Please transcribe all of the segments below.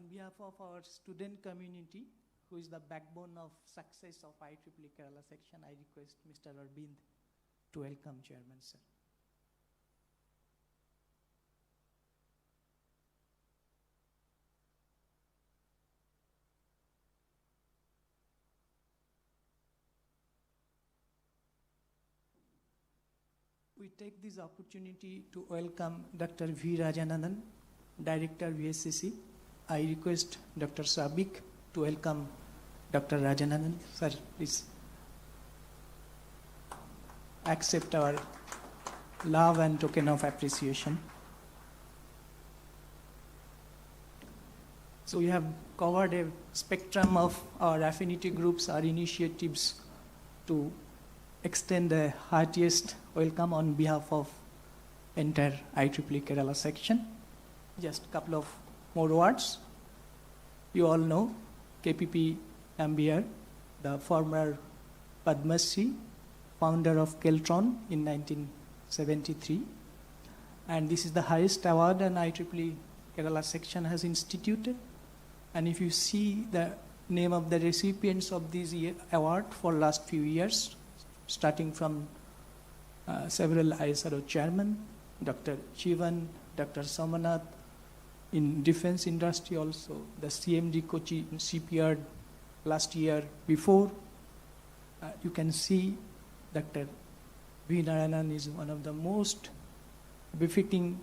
On behalf of our student community, who is the backbone of success of IEEE Kerala Section, I request Mr. Arvind to welcome Chairman, sir. We take this opportunity to welcome Dr. V. Rajanandan, Director VSCC. I request Dr. Sabik to welcome Dr. Rajanandan. Sir, please accept our love and token of appreciation. So we have covered a spectrum of our affinity groups, our initiatives to extend the heartiest welcome on behalf of entire IEEE Kerala section. Just a couple of more words. You all know KPP Nambiar, the former Padma Shri, founder of Keltron in 1973. And this is the highest award an IEEE Kerala section has instituted. And if you see the name of the recipients of this award for last few years, starting from several ISRO chairmen, Dr. Shivan, Dr. Somanath, in defense industry also, the CMD Kochi shipyard last year before. You can see Dr. V. Narayanan is one of the most befitting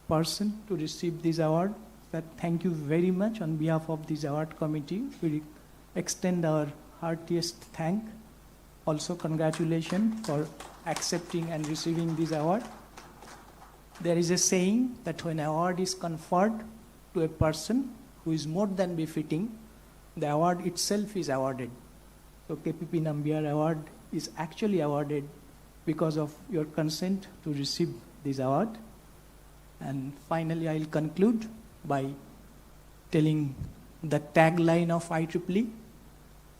person to receive this award. But thank you very much on behalf of this award committee. We extend our heartiest thank. Also congratulations for accepting and receiving this award. There is a saying that when an award is conferred to a person who is more than befitting, the award itself is awarded. So KPP Nambiar award is actually awarded because of your consent to receive this award. And finally, I'll conclude by telling the tagline of IEEE.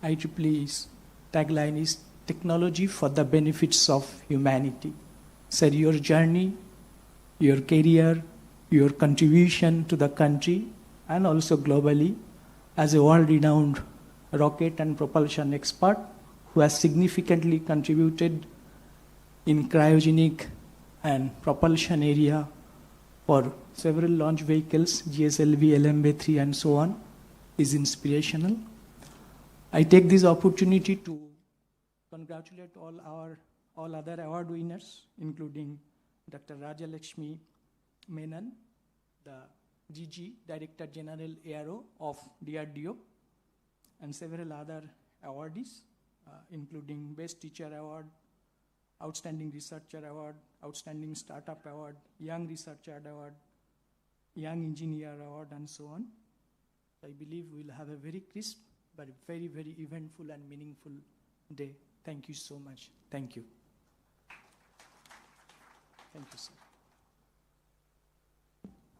IEEE's tagline is technology for the benefits of humanity. Sir, your journey, your career, your contribution to the country and also globally as a world-renowned rocket and propulsion expert who has significantly contributed in cryogenic and propulsion area for several launch vehicles, GSLV, LMB-3 and so on, is inspirational. I take this opportunity to congratulate all other award winners, including Dr. Rajalakshmi Menon, the DG, Director General Aero of DRDO, and several other awardees, including Best Teacher Award, Outstanding Researcher Award, Outstanding Startup Award, Young Researcher Award, Young Engineer Award, and so on. I believe we'll have a very crisp but very, very eventful and meaningful day. Thank you so much. Thank you. Thank you, sir.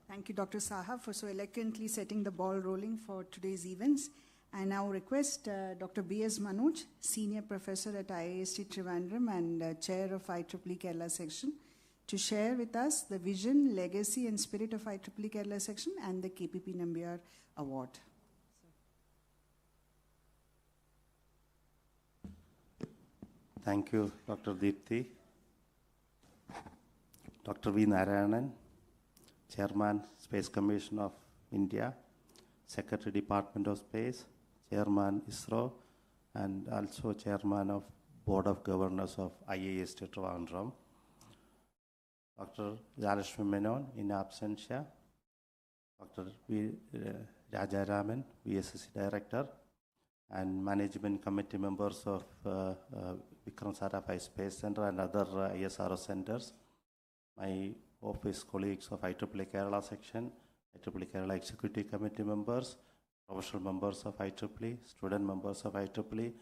Thank you, Dr. Saha, for so elegantly setting the ball rolling for today's events. I now request Dr. B.S. Manoj, Senior Professor at IIST Trivandrum and Chair of IEEE Kerala Section, to share with us the vision, legacy, and spirit of IEEE Kerala Section and the KPP Nambiar Award. Thank you, Dr. Deepthi. Dr. V. Narayanan, Chairman, Space Commission of India, Secretary, Department of Space, Chairman, ISRO, and also Chairman of Board of Governors of IEEE Trivandrum. Dr. Rajalakshmi Menon, in absentia. Dr. V. Rajaraman, VSCC Director, and Management Committee members of Vikram Sarabhai Space Center and other ISRO centers, my office colleagues of IEEE Kerala Section, IEEE Kerala Executive Committee members, professional members of IEEE, student members of IEEE,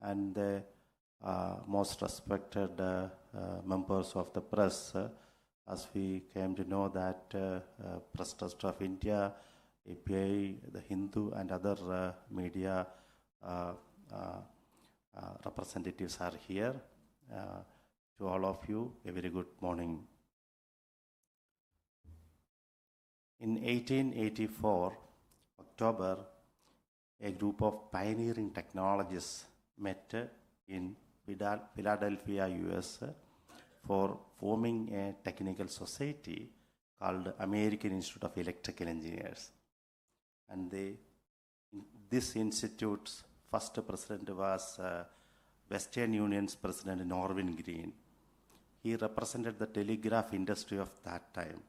and the most respected members of the press. As we came to know that Press Trust of India, API, the Hindu, and other media representatives are here. To all of you, a very good morning. In 1884, October, a group of pioneering technologists met in Philadelphia, US, for forming a technical society called American Institute of Electrical Engineers. And this institute's first president was Western Union's President Norwin Green. He represented the telegraph industry of that time.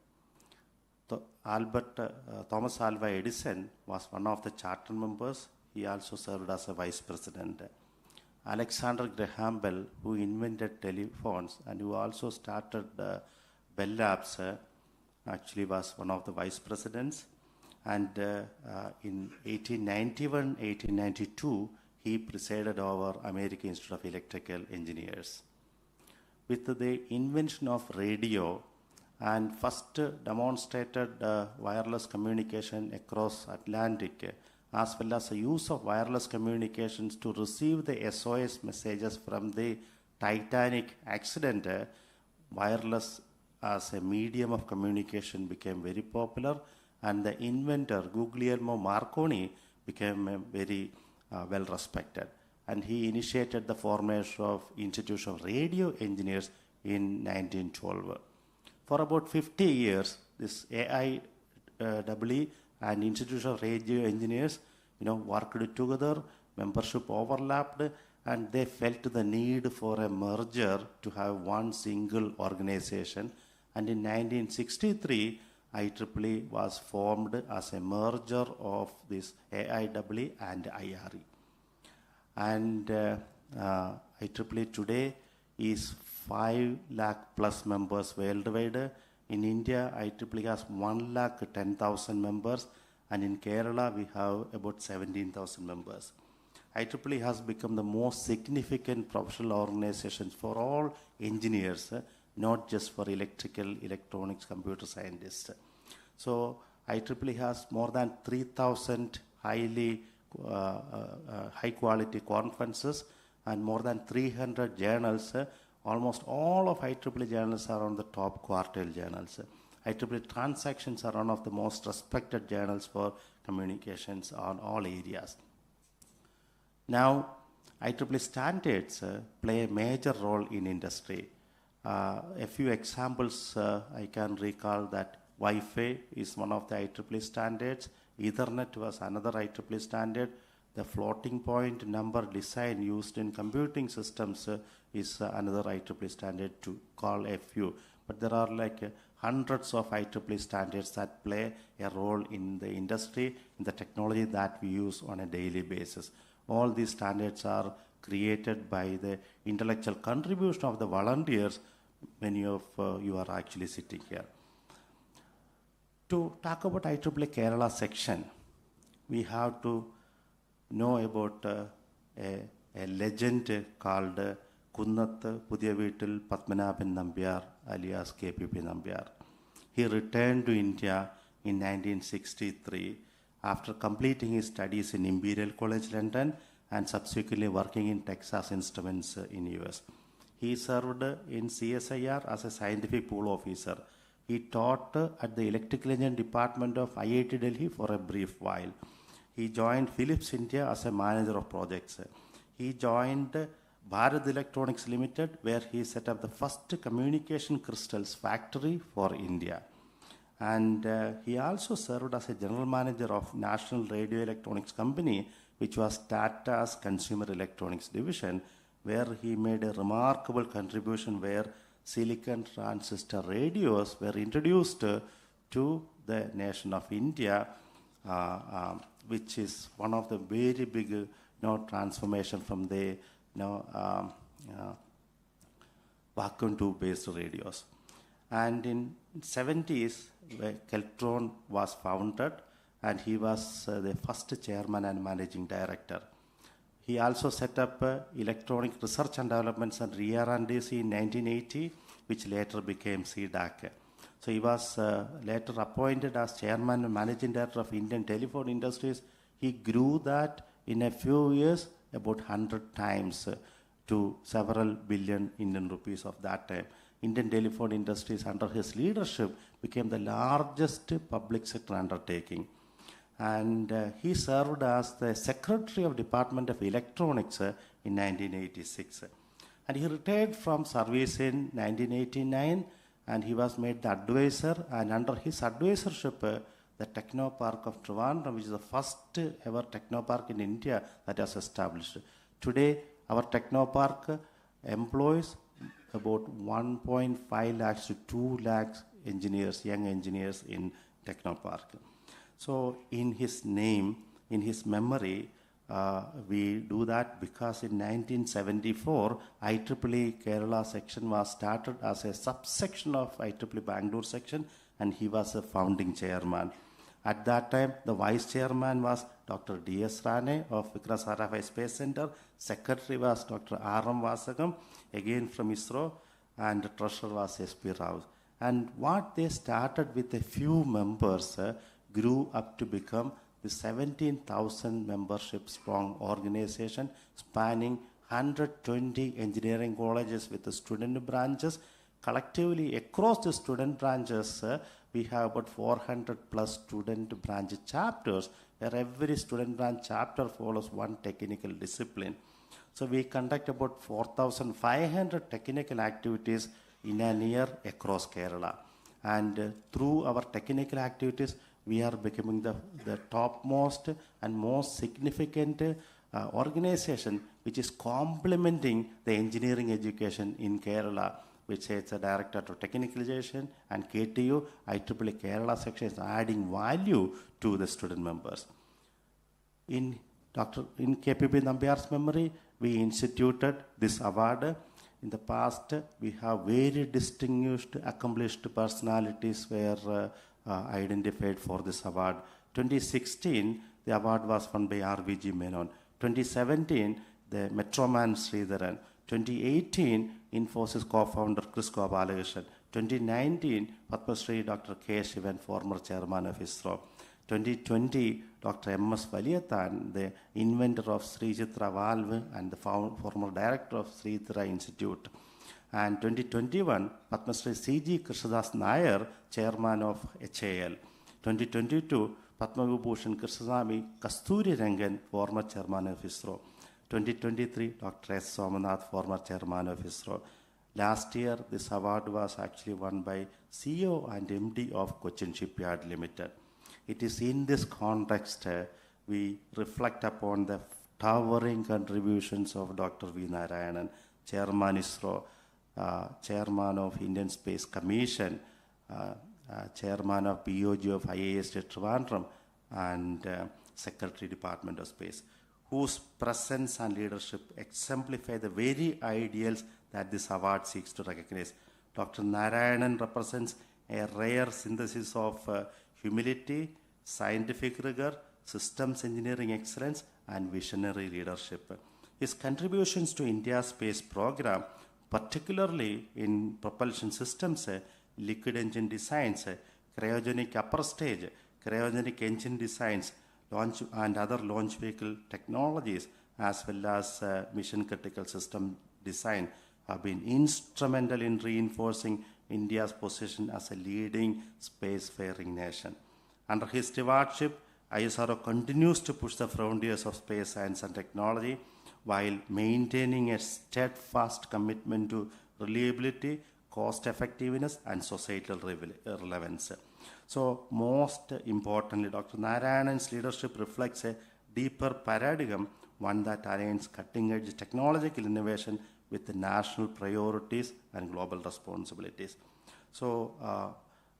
Thomas Alva Edison was one of the charter members. He also served as a vice president. Alexander Graham Bell, who invented telephones and who also started Bell Labs, actually was one of the vice presidents. And in 1892, he presided over American Institute of Electrical Engineers. With the invention of radio and first demonstrated wireless communication across Atlantic, as well as the use of wireless communications to receive the SOS messages from the Titanic accident, wireless as a medium of communication became very popular, and the inventor Guglielmo Marconi became very well respected. And he initiated the formation of Institute of Radio Engineers in 1912. For about 50 years, this IEEE and Institute of Radio Engineers, worked together, membership overlapped, and they felt the need for a merger to have one single organization. And in 1963, IEEE was formed as a merger of this IEEE and IRE. And IEEE today is 5 lakh plus members worldwide. In India, IEEE has 1,10,000 members, and in Kerala we have about 17,000 members. IEEE has become the most significant professional organization for all engineers, not just for electrical, electronics, computer scientists. So IEEE has more than 3,000 high quality conferences and more than 300 journals. Almost all of IEEE journals are on the top quartile journals. IEEE Transactions are one of the most respected journals for communications on all areas. Now, IEEE standards play a major role in industry. A few examples I can recall that Wi-Fi is one of the IEEE standards. Ethernet was another IEEE standard. The floating point number design used in computing systems is another IEEE standard, to call a few. But there are like hundreds of IEEE standards that play a role in the industry, in the technology that we use on a daily basis. All these standards are created by the intellectual contribution of the volunteers. Many of you are actually sitting here. To talk about IEEE Kerala Section, we have to know about a legend called Kunnathu Pudhiyaveetil Padmanabhan Nambyar, alias KPP Nambyar. He returned to India in 1963 after completing his studies in Imperial College London and subsequently working in Texas Instruments in US. He served in CSIR as a scientific pool officer. He taught at the Electrical Engineering Department of IIT Delhi for a brief while. He joined Philips India as a manager of projects. He joined Bharat Electronics Limited, where he set up the first communication crystals factory for India. And he also served as a general manager of National Radio Electronics Company, which was Tata's Consumer Electronics Division, where he made a remarkable contribution where silicon transistor radios were introduced to the nation of India, which is one of the very big transformation from the vacuum tube based radios. And in 70s, Keltron was founded, and he was the first chairman and managing director. He also set up Electronic Research and Developments and R&DC in 1980, which later became CDAC. So he was later appointed as chairman and managing director of Indian Telephone Industries. He grew that in a few years about 100 times to several billion Indian rupees of that time. Indian Telephone Industries under his leadership became the largest public sector undertaking. and he served as the Secretary of Department of Electronics in 1986. And he retired from service in 1989, and he was made the advisor, and under his advisorship, the Technopark of Trivandrum, which is the first ever Technopark in India that was established. Today, our Technopark employs about 1.5 lakhs to 2 lakhs engineers, young engineers in Technopark. So in his name, in his memory, we do that because in 1974, IEEE Kerala Section was started as a subsection of IEEE Bangalore Section, and he was a founding chairman. At that time, the vice chairman was Dr. D.S. Rane of Vikram Sarabhai Space Center. Secretary was Dr. R.M. Vasagam, again from ISRO, and the treasurer was S.P. Rao. And what they started with a few members grew up to become the 17,000 membership strong organization spanning 120 engineering colleges with the student branches. Collectively, across the student branches, we have about 400 plus student branch chapters, where every student branch chapter follows one technical discipline. So we conduct about 4,500 technical activities in a year across Kerala. And through our technical activities, we are becoming the topmost and most significant organization which is complementing the engineering education in Kerala, which is the Director of Technicalization, and KTU, IEEE Kerala Section is adding value to the student members. In KPP Nambiar's memory, we instituted this award. In the past, we have very distinguished, accomplished personalities were identified for this award. 2016, the award was won by RVG Menon. 2017, the Metroman Sridharan. 2018, Infosys co-founder Chris Gopalakrishnan. 2019, Padma Shri Dr. K. Shivan, former chairman of ISRO. 2020, Dr. M.S. Valiyathan, the inventor of Sri Chitra valve and the former director of Sri Chitra Institute. And 2021, Padma Shri C.G. Krishnadas Nair, chairman of HAL. 2022, Padma Vibhushan Krishnaswamy Kasturi Rangan, former chairman of ISRO. 2023, Dr. S. Somanath, former chairman of ISRO. Last year, this award was actually won by CEO and MD of Cochin Shipyard Limited. It is in this context we reflect upon the towering contributions of Dr. V. Narayanan, Chairman ISRO, Chairman of Indian Space Commission, Chairman of BOG of IIST Trivandrum, and Secretary Department of Space, whose presence and leadership exemplify the very ideals that this award seeks to recognize. Dr. Narayanan represents a rare synthesis of humility, scientific rigor, systems engineering excellence, and visionary leadership. His contributions to India's space program, particularly in propulsion systems, liquid engine designs, cryogenic upper stage, cryogenic engine designs, launch and other launch vehicle technologies, as well as mission critical system design, have been instrumental in reinforcing India's position as a leading spacefaring nation. Under his stewardship, ISRO continues to push the frontiers of space science and technology while maintaining a steadfast commitment to reliability, cost effectiveness, and societal relevance. So most importantly, Dr. Narayanan's leadership reflects a deeper paradigm, one that aligns cutting-edge technological innovation with the national priorities and global responsibilities. So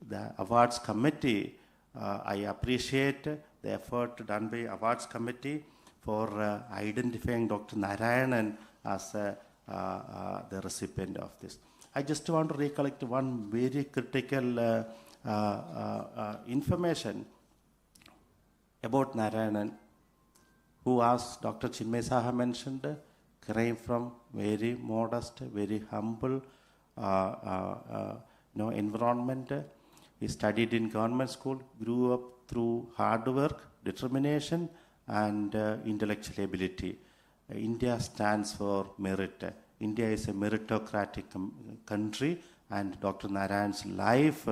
the awards committee, I appreciate the effort done by awards committee for identifying Dr. Narayanan as the recipient of this. I just want to recollect one very critical information about Narayanan, who, as Dr. Chinmay Saha mentioned, came from very modest, very humble environment. He studied in government school, grew up through hard work, determination, and intellectual ability. India stands for merit. India is a meritocratic country, and Dr. Narayan's life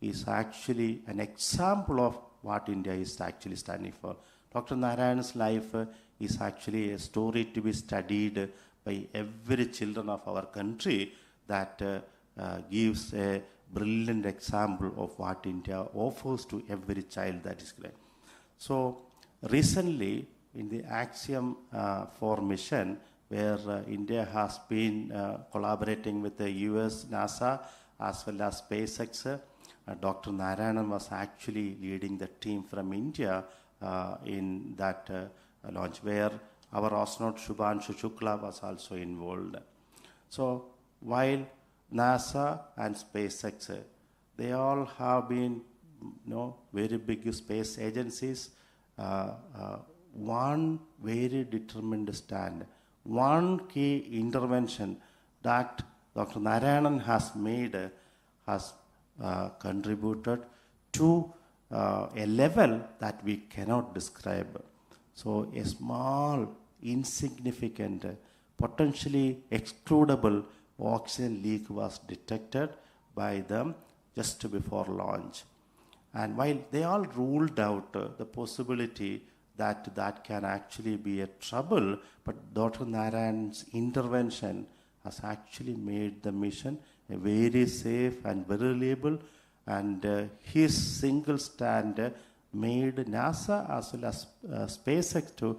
is actually an example of what India is actually standing for. Dr. Narayan's life is actually a story to be studied by every children of our country that gives a brilliant example of what India offers to every child that is great. So recently in the Axiom 4 mission, where India has been collaborating with the US, NASA, as well as SpaceX, Dr. Narayanan was actually leading the team from India in that launch, where our astronaut Shubhanshu Shukla was also involved. So while NASA and SpaceX, they all have been very big space agencies, one very determined stand, one key intervention that Dr. Narayanan has made has contributed to a level that we cannot describe. So a small, insignificant, potentially excludable oxygen leak was detected by them just before launch. And while they all ruled out the possibility that that can actually be a trouble, but Dr. Narayan's intervention has actually made the mission a very safe and very reliable, and his single stand made NASA as well as SpaceX to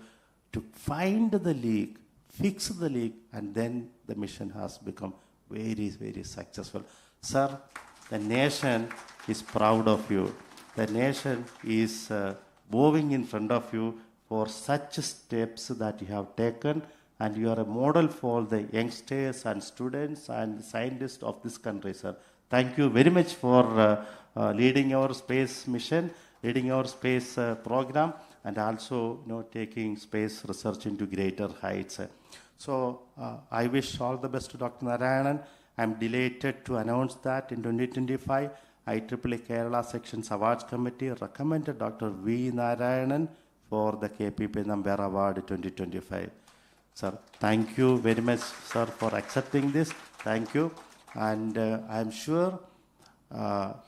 find the leak, fix the leak, and then the mission has become very, very successful. Sir, the nation is proud of you. The nation is bowing in front of you for such steps that you have taken, and you are a model for the youngsters and students and scientists of this country, sir. Thank you very much for leading our space mission, leading our space program, and also taking space research into greater heights. So I wish all the best to Dr. Narayanan. I'm delighted to announce that in 2025, IEEE Kerala Section Awards Committee recommended Dr. V. Narayanan for the KPP Nambiar Award 2025. Sir, thank you very much, sir, for accepting this. Thank you. And I'm sure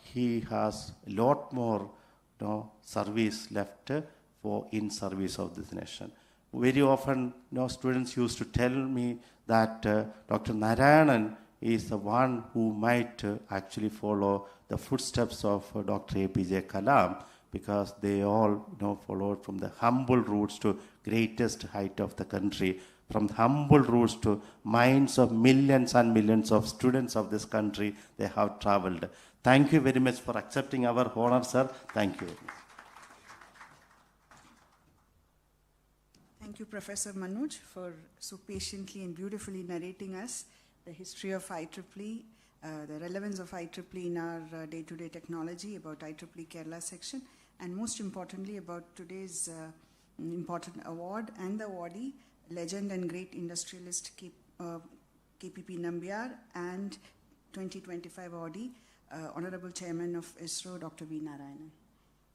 he has a lot more service left for in service of this nation. Very often, students used to tell me that Dr. Narayanan is the one who might actually follow the footsteps of Dr. APJ Kalam, because they all followed from the humble roots to greatest height of the country, from humble roots to minds of millions and millions of students of this country. They have traveled. Thank you very much for accepting our honor, sir. Thank you. Thank you, Professor Manoj, for so patiently and beautifully narrating us the history of IEEE, the relevance of IEEE in our day-to-day technology, about IEEE Kerala Section, and most importantly about today's important award and the awardee, legend and great industrialist KPP Nambiar, and 2025 awardee, Honorable Chairman of ISRO, Dr. V. Narayanan.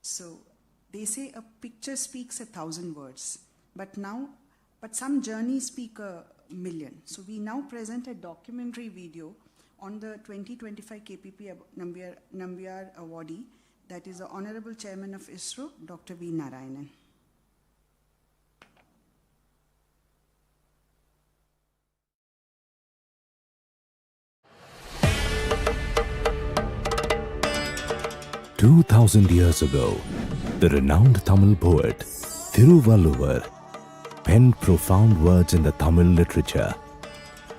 So they say a picture speaks 1,000 words, but some journeys speak 1,000,000. So we now present a documentary video on the 2025 KPP Nambiar awardee, that is the Honorable Chairman of ISRO, Dr. V. Narayanan. "2,000 years ago, the renowned Tamil poet Thiruvalluvar penned profound words in the Tamil literature.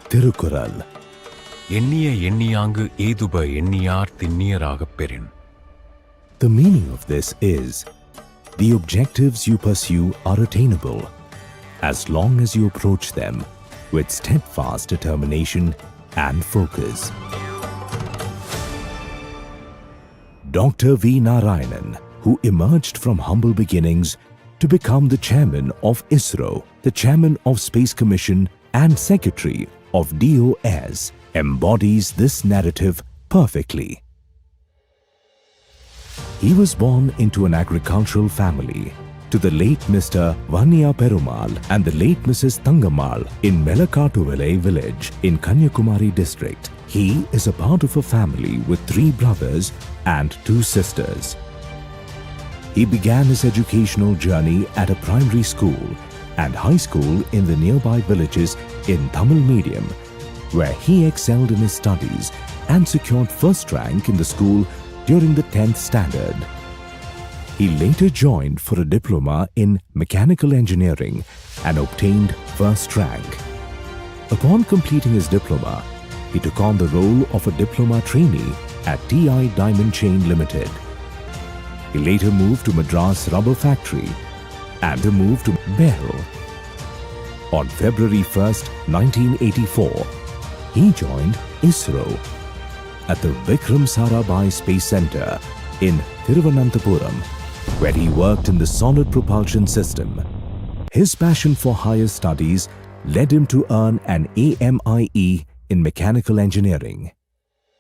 Thirukural. எண்ணிய எண்ணியாங்கு ஏதுப எண்ணியார் திண்ணியராகப் பெறின். The meaning of this is, the objectives you pursue are attainable as long as you approach them with steadfast determination and focus. Dr. V. Narayanan, who emerged from humble beginnings to become the chairman of ISRO, the chairman of Space Commission, and secretary of DOS, embodies this narrative perfectly. He was born into an agricultural family to the late Mr. Vaniya Perumal and the late Mrs. Thangammal in Melakatuvale village in Kanyakumari district. He is a part of a family with 3 brothers and 2 sisters. He began his educational journey at a primary school and high school in the nearby villages in Tamil medium, where he excelled in his studies and secured first rank in the school during the 10th standard. He later joined for a diploma in mechanical engineering and obtained first rank. Upon completing his diploma, he took on the role of a diploma trainee at TI Diamond Chain Limited. He later moved to Madras Rubber Factory and moved to Bell. On February 1st, 1984, he joined ISRO at the Vikram Sarabhai Space Center in Thiruvananthapuram, where he worked in the solid propulsion system. His passion for higher studies led him to earn an AMIE in mechanical engineering,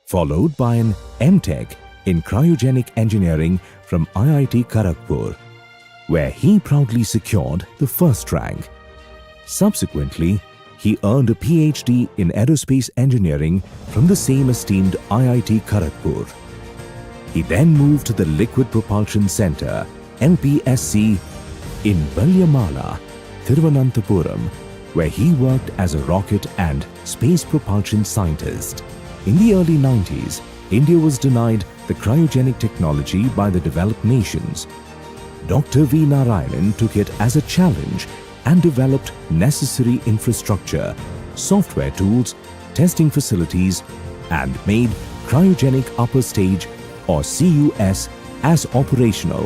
followed by an MTech in cryogenic engineering from IIT Kharagpur, where he proudly secured the first rank. Subsequently, he earned a PhD in aerospace engineering from the same esteemed IIT Kharagpur. He then moved to the Liquid Propulsion Center, LPSC, in Balyamala, Thiruvananthapuram, where he worked as a rocket and space propulsion scientist. In the early 90s, India was denied the cryogenic technology by the developed nations. Dr. V. Narayanan took it as a challenge and developed necessary infrastructure, software tools, testing facilities, and made cryogenic upper stage or CUS as operational.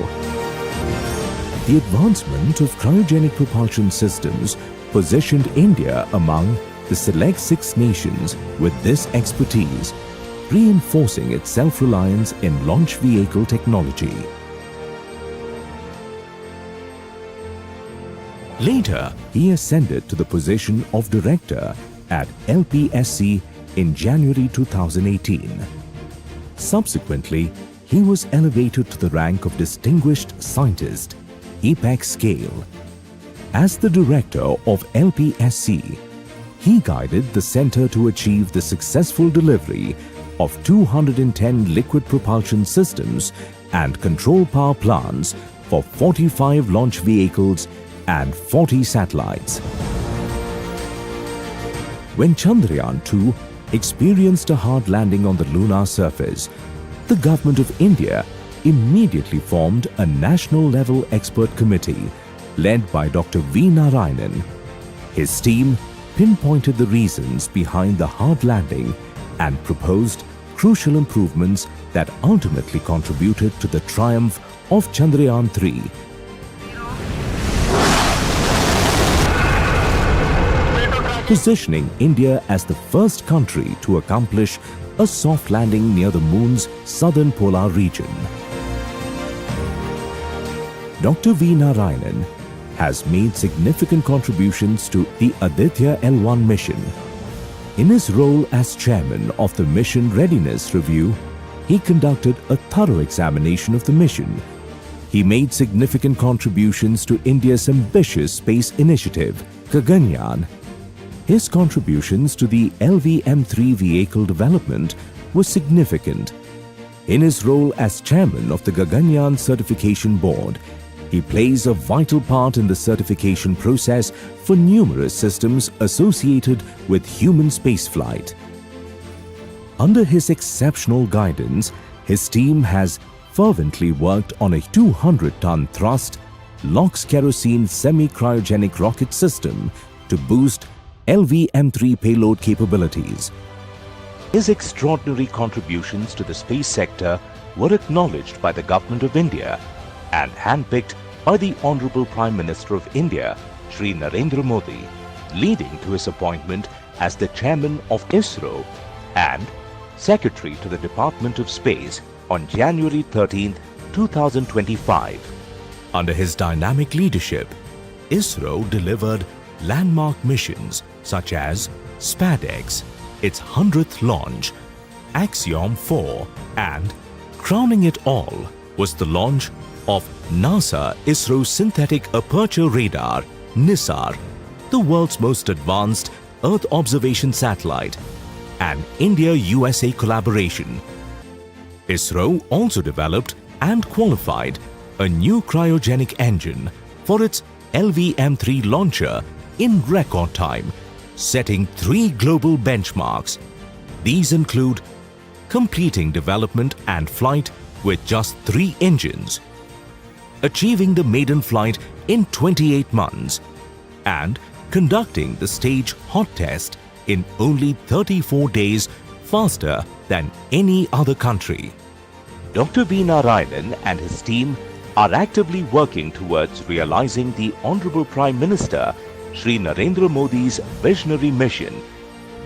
The advancement of cryogenic propulsion systems positioned India among the select 6 nations with this expertise, reinforcing its self-reliance in launch vehicle technology. Later, he ascended to the position of director at LPSC in January 2018. Subsequently, he was elevated to the rank of Distinguished Scientist, APEX scale. As the director of LPSC, he guided the center to achieve the successful delivery of 210 liquid propulsion systems and control power plants for 45 launch vehicles and 40 satellites. When Chandrayaan-2 experienced a hard landing on the lunar surface, the government of India immediately formed a national-level expert committee led by Dr. V. Narayanan. His team pinpointed the reasons behind the hard landing and proposed crucial improvements that ultimately contributed to the triumph of Chandrayaan-3. Positioning India as the first country to accomplish a soft landing near the moon's southern polar region. Dr. V. Narayanan has made significant contributions to the Aditya L1 mission. In his role as chairman of the Mission Readiness Review, he conducted a thorough examination of the mission. He made significant contributions to India's ambitious space initiative, Gaganyaan. His contributions to the LVM-3 vehicle development were significant. In his role as chairman of the Gaganyaan Certification Board, he plays a vital part in the certification process for numerous systems associated with human spaceflight. Under his exceptional guidance, his team has fervently worked on a 200-ton thrust, LOX kerosene semi-cryogenic rocket system to boost LVM-3 payload capabilities. His extraordinary contributions to the space sector were acknowledged by the Government of India and handpicked by the Honorable Prime Minister of India, Shri Narendra Modi, leading to his appointment as the Chairman of ISRO and Secretary to the Department of Space on January 13, 2025. Under his dynamic leadership, ISRO delivered landmark missions such as SPADEX, its 100th launch, Axiom 4, and crowning it all was the launch of NASA ISRO Synthetic Aperture Radar, NISAR, the world's most advanced Earth observation satellite, and India-USA collaboration. ISRO also developed and qualified a new cryogenic engine for its LVM-3 launcher in record time, setting 3 global benchmarks. These include completing development and flight with just 3 engines, achieving the maiden flight in 28 months, and conducting the stage hot test in only 34 days faster than any other country. Dr. V. Narayanan and his team are actively working towards realizing the Honorable Prime Minister Shri Narendra Modi's visionary mission,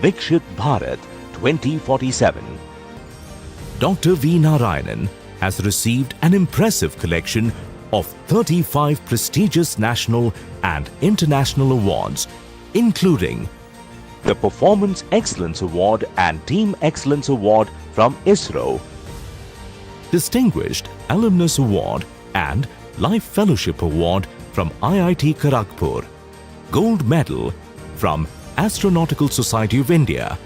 Vikshit Bharat 2047. Dr. V. Narayanan has received an impressive collection of 35 prestigious national and international awards, including the Performance Excellence Award and Team Excellence Award from ISRO, Distinguished Alumnus Award and Life Fellowship Award from IIT Kharagpur, Gold Medal from Astronautical Society of India,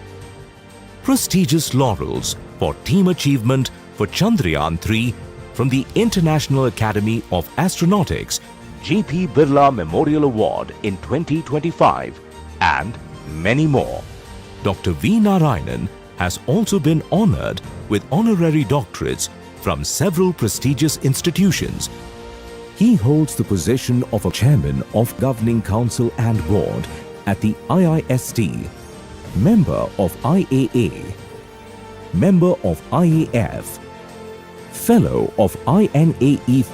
prestigious laurels for team achievement for Chandrayaan-3 from the International Academy of Astronautics G.P. Birla Memorial Award in 2025, and many more. Dr. V. Narayanan has also been honored with honorary doctorates from several prestigious institutions. He holds the position of a chairman of Governing Council and Board at the IIST, member of IAA, member of IAF, fellow of INAE.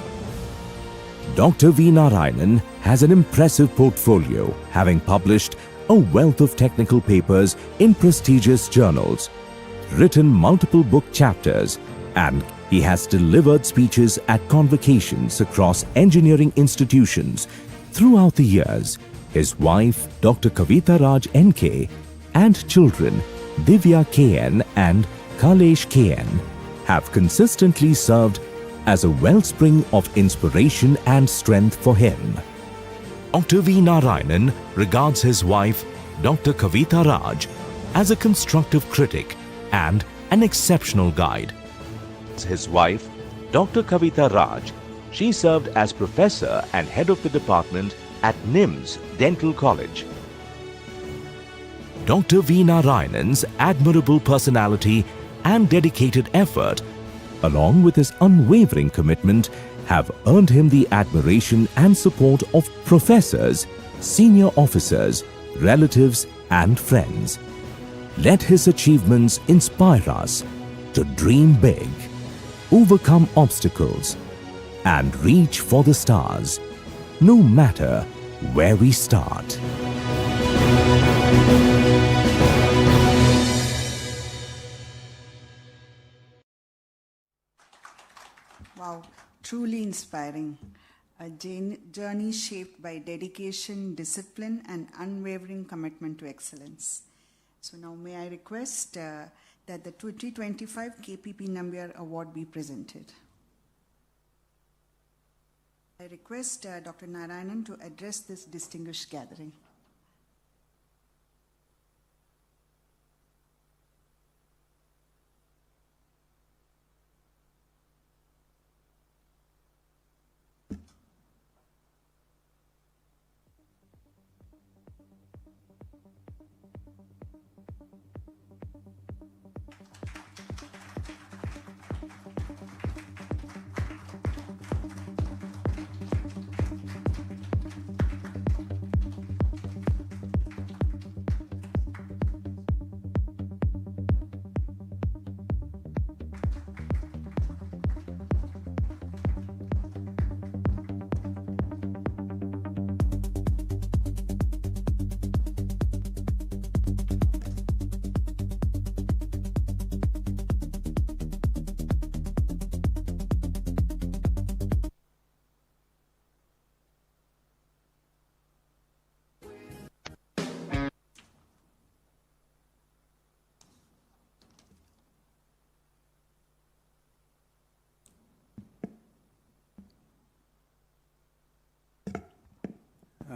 Dr. V. Narayanan has an impressive portfolio, having published a wealth of technical papers in prestigious journals, written multiple book chapters, and he has delivered speeches at convocations across engineering institutions throughout the years. His wife, Dr. Kavita Raj N.K., and children, Divya K.N. and Kalesh K.N., have consistently served as a wellspring of inspiration and strength for him. Dr. V. Narayanan regards his wife, Dr. Kavita Raj, as a constructive critic and an exceptional guide. His wife, Dr. Kavita Raj, she served as professor and head of the department at NIMS Dental College. Dr. V. Narayanan's admirable personality and dedicated effort, along with his unwavering commitment, have earned him the admiration and support of professors, senior officers, relatives, and friends. Let his achievements inspire us to dream big, overcome obstacles, and reach for the stars, no matter where we start. Wow, truly inspiring. A journey shaped by dedication, discipline, and unwavering commitment to excellence. So now may I request that the 2025 KPP Nambiar Award be presented. I request Dr. Narayanan to address this distinguished gathering.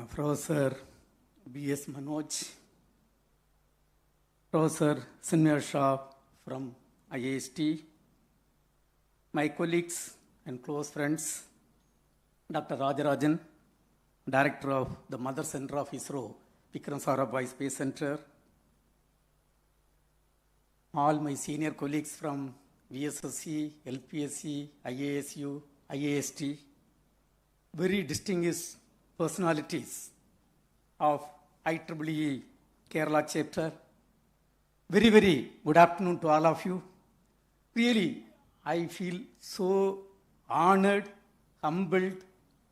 Professor B.S. Manoj, Professor Sinmir Shah from IIST, my colleagues and close friends, Dr. Rajarajan, Director of the Mother Center of ISRO, Vikram Sarabhai Space Center, all my senior colleagues from VSSC, LPSC, IASU, IAST, very distinguished personalities of IEEE Kerala chapter. Very, very good afternoon to all of you. Really, I feel so honored, humbled,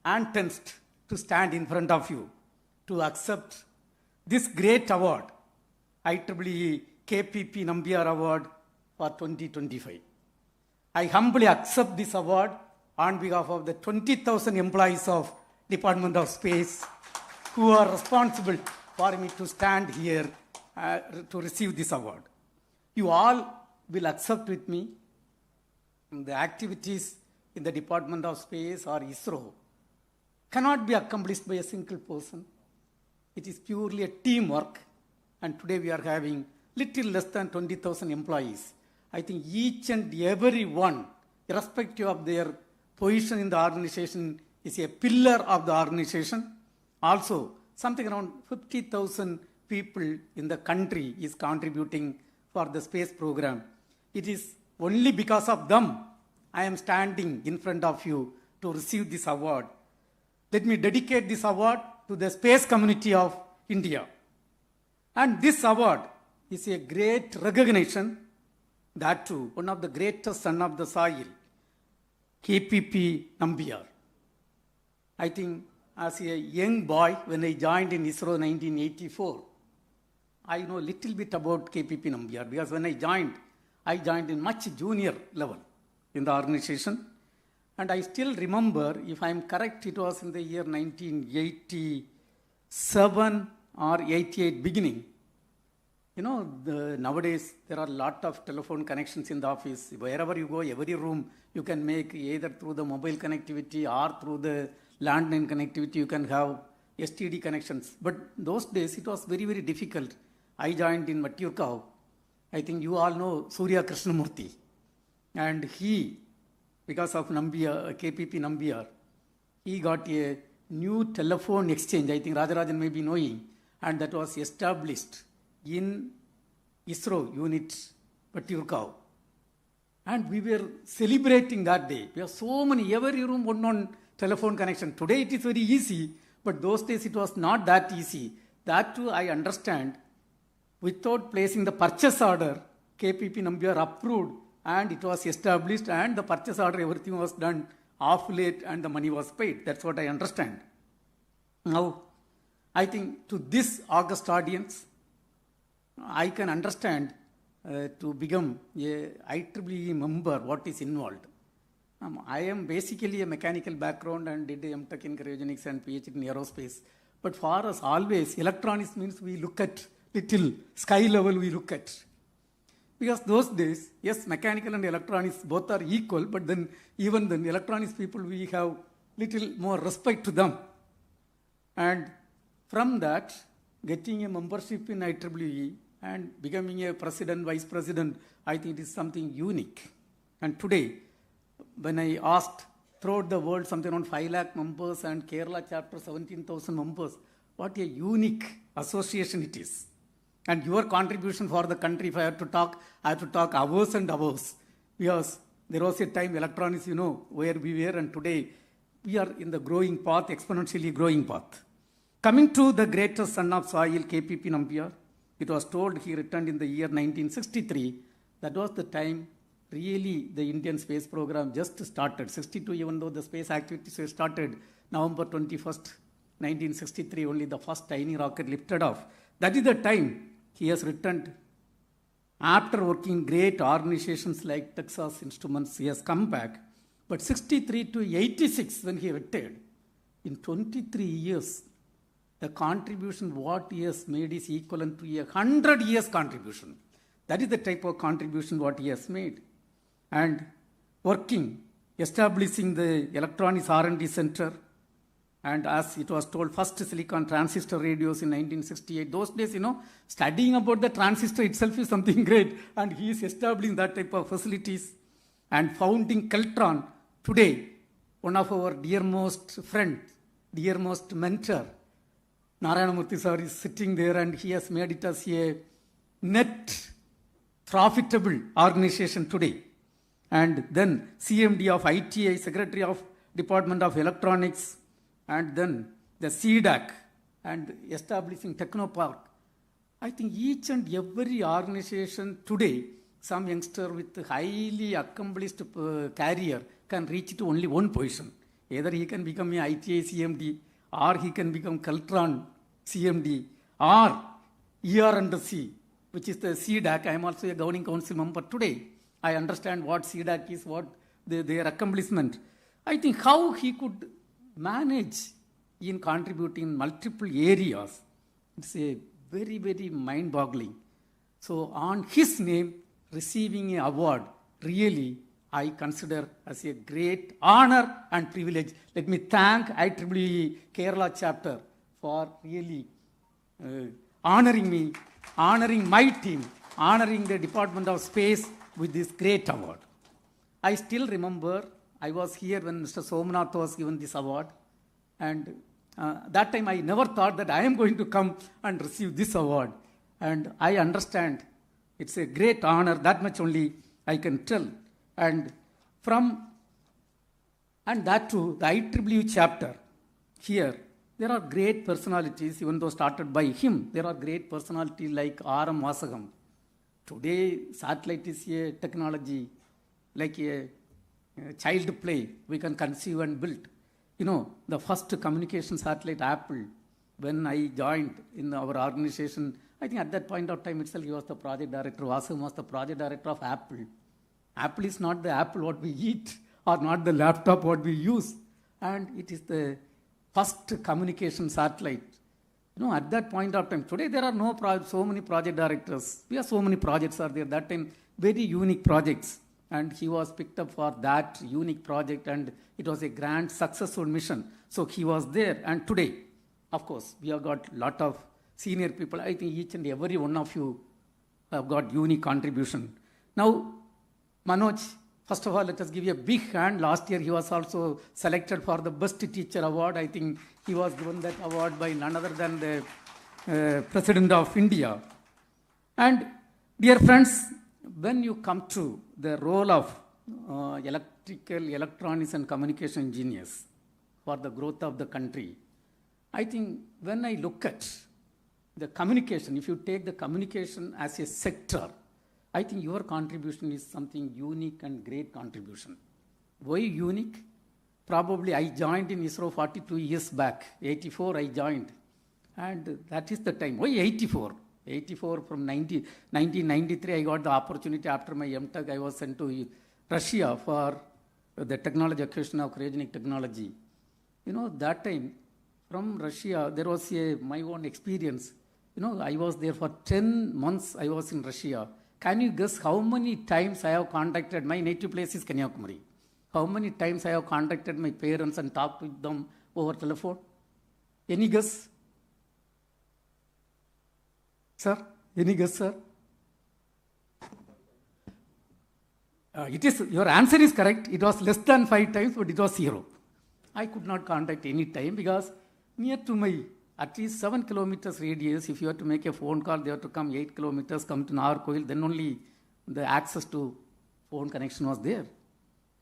and tensed to stand in front of you to accept this great award, IEEE KPP Nambiar Award for 2025. I humbly accept this award on behalf of the 20,000 employees of Department of Space who are responsible for me to stand here to receive this award. You all will accept with me the activities in the Department of Space or ISRO cannot be accomplished by a single person. It is purely a teamwork, and today we are having little less than 20,000 employees. I think each and every one, irrespective of their position in the organization, is a pillar of the organization. Also, something around 50,000 people in the country is contributing for the space program. It is only because of them I am standing in front of you to receive this award. Let me dedicate this award to the space community of India. And this award is a great recognition, that too, one of the greatest son of the soil, KPP Nambiar. I think as a young boy, when I joined in ISRO in 1984, I know a little bit about KPP Nambiar, because when I joined in much junior level in the organization. And I still remember, if I am correct, it was in the year 1987 or 88 beginning. You know, nowadays there are a lot of telephone connections in the office. Wherever you go, every room you can make either through the mobile connectivity or through the landline connectivity, you can have STD connections. But those days it was very, very difficult. I joined in Matturkau. I think you all know Surya Krishnamurthy. And he, because of Nambiar, KPP Nambiar, he got a new telephone exchange. I think Rajarajan may be knowing. And that was established in ISRO unit Matturkau. And we were celebrating that day. We have so many, every room one telephone connection. Today it is very easy, but those days it was not that easy. That too I understand. Without placing the purchase order, KPP Nambiar approved, and it was established, and the purchase order, everything was done off late, and the money was paid. That's what I understand. Now, I think to this august audience, I can understand to become a IEEE member, what is involved. I am basically a mechanical background and did a MTech in cryogenics and PhD in aerospace. But for us, always, electronics means we look at little sky level, we look at. Because those days, yes, mechanical and electronics both are equal, but then even then, electronics people, we have little more respect to them. And from that, getting a membership in IEEE and becoming a president, vice president, I think it is something unique. And today, when I asked throughout the world something around 5 lakh members and Kerala chapter 17,000 members, what a unique association it is. And your contribution for the country, if I have to talk hours and hours. Because there was a time electronics, you know, where we were, and today we are in the growing path, exponentially growing path. Coming to the greatest son of soil, KPP Nambiar, it was told he returned in the year 1963. That was the time really the Indian space program just started. 62, even though the space activities were started, November 21st, 1963, only the first tiny rocket lifted off. That is the time he has returned. After working great organizations like Texas Instruments, he has come back. But 63 to 86, when he retired, in 23 years, the contribution what he has made is equivalent to 100 years contribution. That is the type of contribution what he has made. And working, establishing the Electronics R&D Center, and as it was told, first silicon transistor radios in 1968. Those days, you know, studying about the transistor itself is something great, and he is establishing that type of facilities and founding Keltron. Today, one of our dearmost friend, dearmost mentor, Narayana Murthy sir is sitting there and he has made it as a net profitable organization today. And then CMD of ITA, Secretary of Department of Electronics, and then the CDAC and establishing Technopark. I think each and every organization today, some youngster with highly accomplished career can reach to only one position. Either he can become a ITA CMD, or he can become Caltron CMD, or ER&C, which is the CDAC. I am also a governing council member today. I understand what CDAC is, what their accomplishment. I think how he could manage in contributing in multiple areas, it's a very, very mind-boggling. So on his name, receiving an award, really, I consider as a great honor and privilege. Let me thank IEEE Kerala chapter for really honoring me, honoring my team, honoring the Department of Space with this great award. I still remember I was here when Mr. Somnath was given this award, and that time I never thought that I am going to come and receive this award. And I understand it's a great honor, that much only I can tell. And that too, the IEEE chapter here, there are great personalities, even though started by him, there are great personalities like R.M. Vasagam. Today, satellite is a technology like a child play we can conceive and build. You know, the first communication satellite, Apple, when I joined in our organization, I think at that point of time itself, he was the project director. Vasagam was the project director of Apple. Apple is not the apple what we eat, or not the laptop what we use. And it is the first communication satellite. You know, at that point of time, today there are no so many project directors. We have so many projects are there. That time, very unique projects. And he was picked up for that unique project, and it was a grand successful mission. So he was there. And today, of course, we have got a lot of senior people. I think each and every one of you have got unique contribution. Now, Manoj, first of all, let us give you a big hand. Last year, he was also selected for the Best Teacher Award. I think he was given that award by none other than the President of India. And dear friends, when you come to the role of electrical, electronics and communication engineers for the growth of the country, I think when I look at the communication, if you take the communication as a sector, I think your contribution is something unique and great contribution. Why unique? Probably I joined in ISRO 42 years back. 84 I joined. And that is the time. Why 84? 84 from 1993 I got the opportunity after my MTech. I was sent to Russia for the technology acquisition of cryogenic technology. You know, that time from Russia, there was my own experience. You know, I was there for 10 months. I was in Russia. Can you guess how many times I have contacted, my native place is Kanyakumari. How many times I have contacted my parents and talked with them over telephone? Any guess? Sir? Any guess, sir? Your answer is correct. It was less than 5 times, but it was 0. I could not contact any time because near to my at least 7 kilometers radius, if you have to make a phone call, they have to come 8 kilometers, come to Nagarkoil, then only the access to phone connection was there.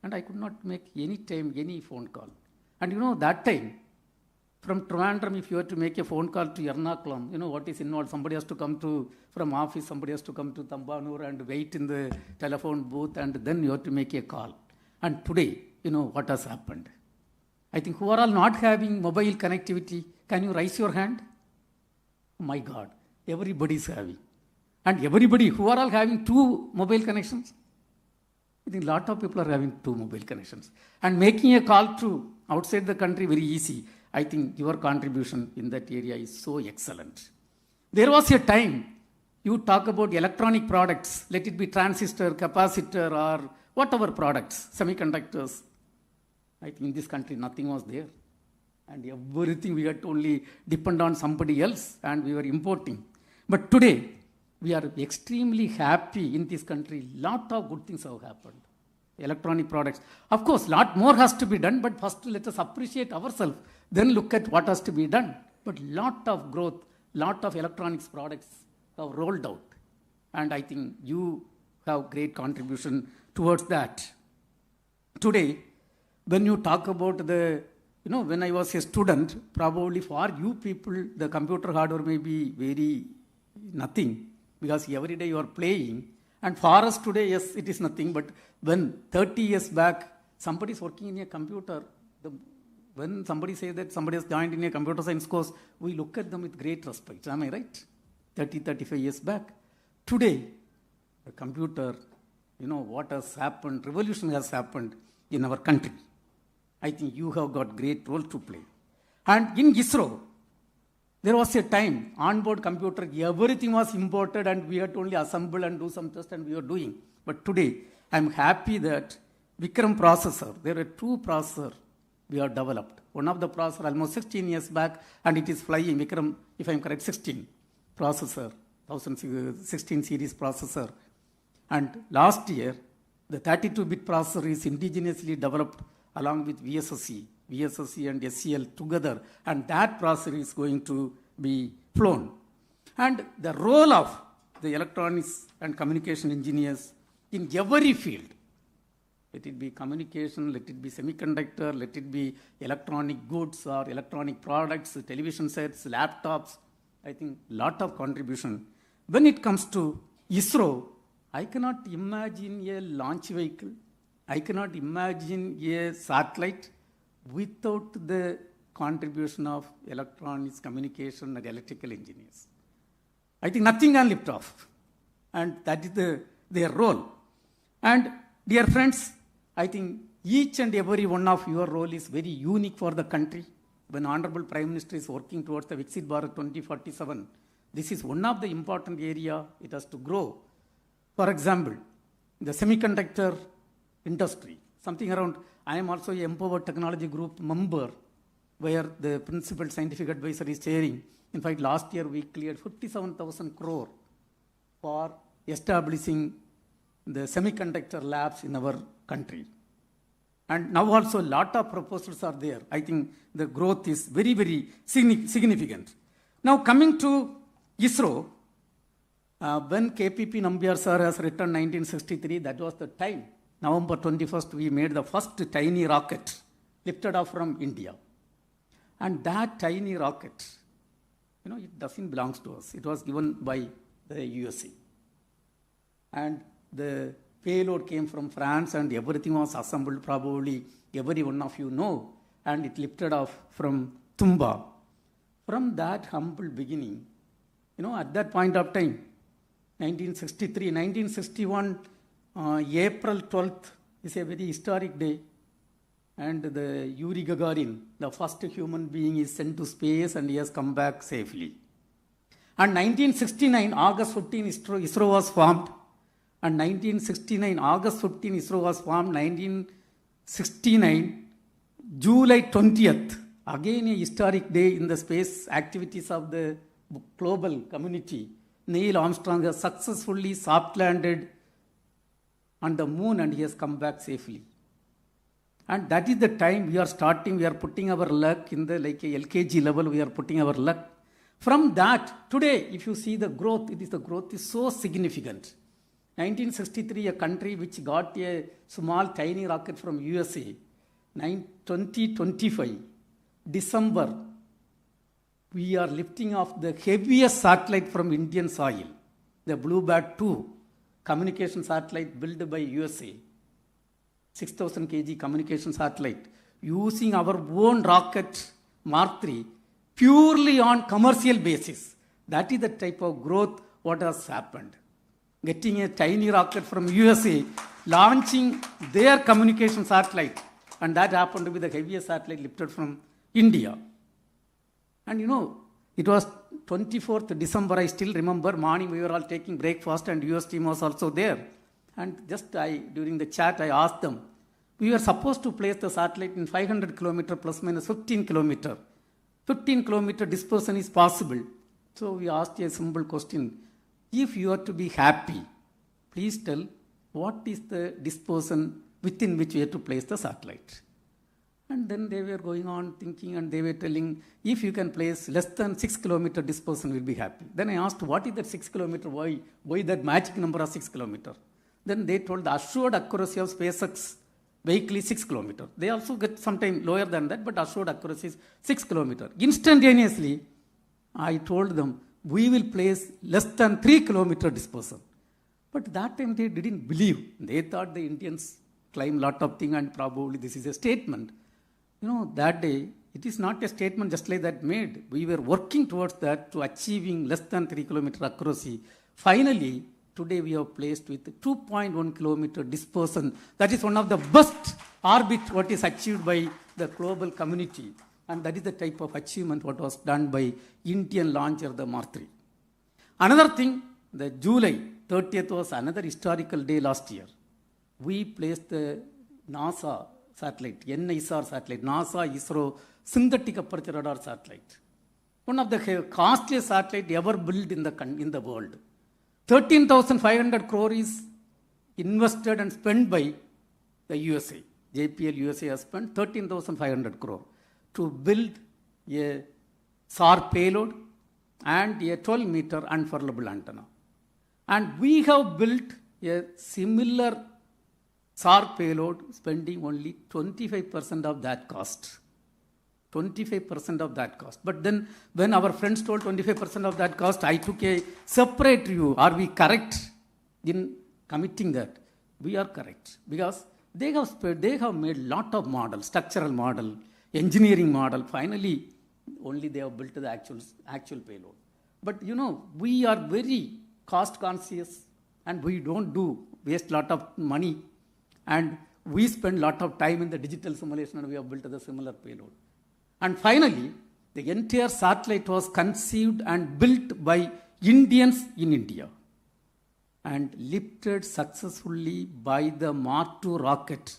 And I could not make any time, any phone call. And you know, that time, from Trivandrum, if you have to make a phone call to Ernakulam, you know what is involved? Somebody has to come from office, somebody has to come to Tambanur and wait in the telephone booth, and then you have to make a call. And today, you know what has happened. I think who are all not having mobile connectivity, can you raise your hand? Oh my God, everybody is having. And everybody, who are all having 2 mobile connections? I think a lot of people are having 2 mobile connections. And making a call to outside the country very easy. I think your contribution in that area is so excellent. There was a time you talk about electronic products, let it be transistor, capacitor, or whatever products, semiconductors. I think in this country nothing was there. And everything we had to only depend on somebody else, and we were importing. But today, we are extremely happy in this country. Lot of good things have happened. electronic products. Of course, lot more has to be done, but first let us appreciate ourselves, then look at what has to be done. But lot of growth, lot of electronics products have rolled out. And I think you have great contribution towards that. Today, when you talk about when I was a student, probably for you people, the computer hardware may be very nothing, because every day you are playing. And for us today, yes, it is nothing. But when 30 years back, somebody is working in a computer, when somebody says that somebody has joined in a computer science course, we look at them with great respect. Am I right? 35 years back. Today, the computer, what has happened, revolution has happened in our country. I think you have got great role to play. And in ISRO, there was a time, onboard computer, everything was imported and we had to only assemble and do some test and we were doing. But today, I'm happy that Vikram processor, there are 2 processors we have developed. One of the processor almost 16 years back, and it is flying, Vikram, if I'm correct, 16 processor, 1016 series processor. And last year, the 32-bit processor is indigenously developed along with VSSC and SCL together, and that processor is going to be flown. And the role of the electronics and communication engineers in every field, let it be communication, let it be semiconductor, let it be electronic goods or electronic products, television sets, laptops, I think lot of contribution. When it comes to ISRO, I cannot imagine a launch vehicle, I cannot imagine a satellite without the contribution of electronics, communication, and electrical engineers. I think nothing can lift off. And that is their role. And dear friends, I think each and every one of your role is very unique for the country. When Honorable Prime Minister is working towards the Viksit Bharat 2047, this is one of the important area it has to grow. For example, the semiconductor industry, something around, I am also a Empowered Technology Group member where the Principal Scientific Advisor is chairing. In fact, last year we cleared 57,000 crore for establishing the semiconductor labs in our country. And now also a lot of proposals are there. I think the growth is very, very significant. Now coming to ISRO, when KPP Nambiar sir has written 1963, that was the time. November 21st, we made the first tiny rocket lifted off from India. And that tiny rocket, it doesn't belong to us. It was given by the USA. And the payload came from France and everything was assembled, probably every one of you know, and it lifted off from Tumba. From that humble beginning, at that point of time, 1961, April 12th is a very historic day, and the Yuri Gagarin, the first human being, is sent to space and he has come back safely. And 1969, August 15, ISRO was formed. And 1969, August 15, ISRO was formed. 1969, July 20th, again a historic day in the space activities of the global community. Neil Armstrong has successfully soft landed on the moon and he has come back safely. And that is the time we are putting our luck in the like a LKG level, we are putting our luck. From that, today, if you see the growth, the growth is so significant. 1963, a country which got a small tiny rocket from USA. 2025, December, we are lifting off the heaviest satellite from Indian soil, the Bluebird 2 communication satellite built by USA. 6,000 kg communication satellite using our own rocket Mark III purely on commercial basis. That is the type of growth what has happened. Getting a tiny rocket from USA, launching their communication satellite, and that happened to be the heaviest satellite lifted from India. And it was 24th December, I still remember, morning we were all taking breakfast and US team was also there. And during the chat, I asked them, we were supposed to place the satellite in 500 kilometer plus minus 15 kilometer. 15 kilometer dispersion is possible. So we asked a simple question. If you are to be happy, please tell what is the dispersion within which we have to place the satellite. And then they were going on thinking, and they were telling, if you can place less than 6 kilometer, this person will be happy. Then I asked, what is that 6 kilometer? Why that magic number of 6 kilometer? Then they told the assured accuracy of SpaceX vehicle is 6 kilometer. They also get sometime lower than that, but assured accuracy is 6 kilometer. Instantaneously, I told them, we will place less than 3 kilometer this person. But that time they didn't believe. They thought the Indians climb lot of things and probably this is a statement. That day, it is not a statement just like that made. We were working towards that to achieving less than 3 kilometer accuracy. Finally, today we have placed with 2.1 kilometer dispersion. That is one of the best orbit what is achieved by the global community. And that is the type of achievement what was done by Indian launcher, the Mark 3. Another thing, the July 30th was another historical day last year. We placed the NASA satellite, NISR satellite, NASA ISRO synthetic aperture radar satellite. One of the costliest satellite ever built in the world. 13,500 crore is invested and spent by the USA. JPL USA has spent 13,500 crore to build a SAR payload and a 12-meter unfurlable antenna. And we have built a similar SAR payload spending only 25% of that cost. 25% of that cost. But then when our friends told 25% of that cost, I took a separate view. Are we correct in committing that? We are correct. Because they have made lot of models, structural model, engineering model. Finally, only they have built the actual payload. But we are very cost conscious and we don't waste lot of money. And we spend lot of time in the digital simulation and we have built the similar payload. And finally, the entire satellite was conceived and built by Indians in India and lifted successfully by the Mark II rocket,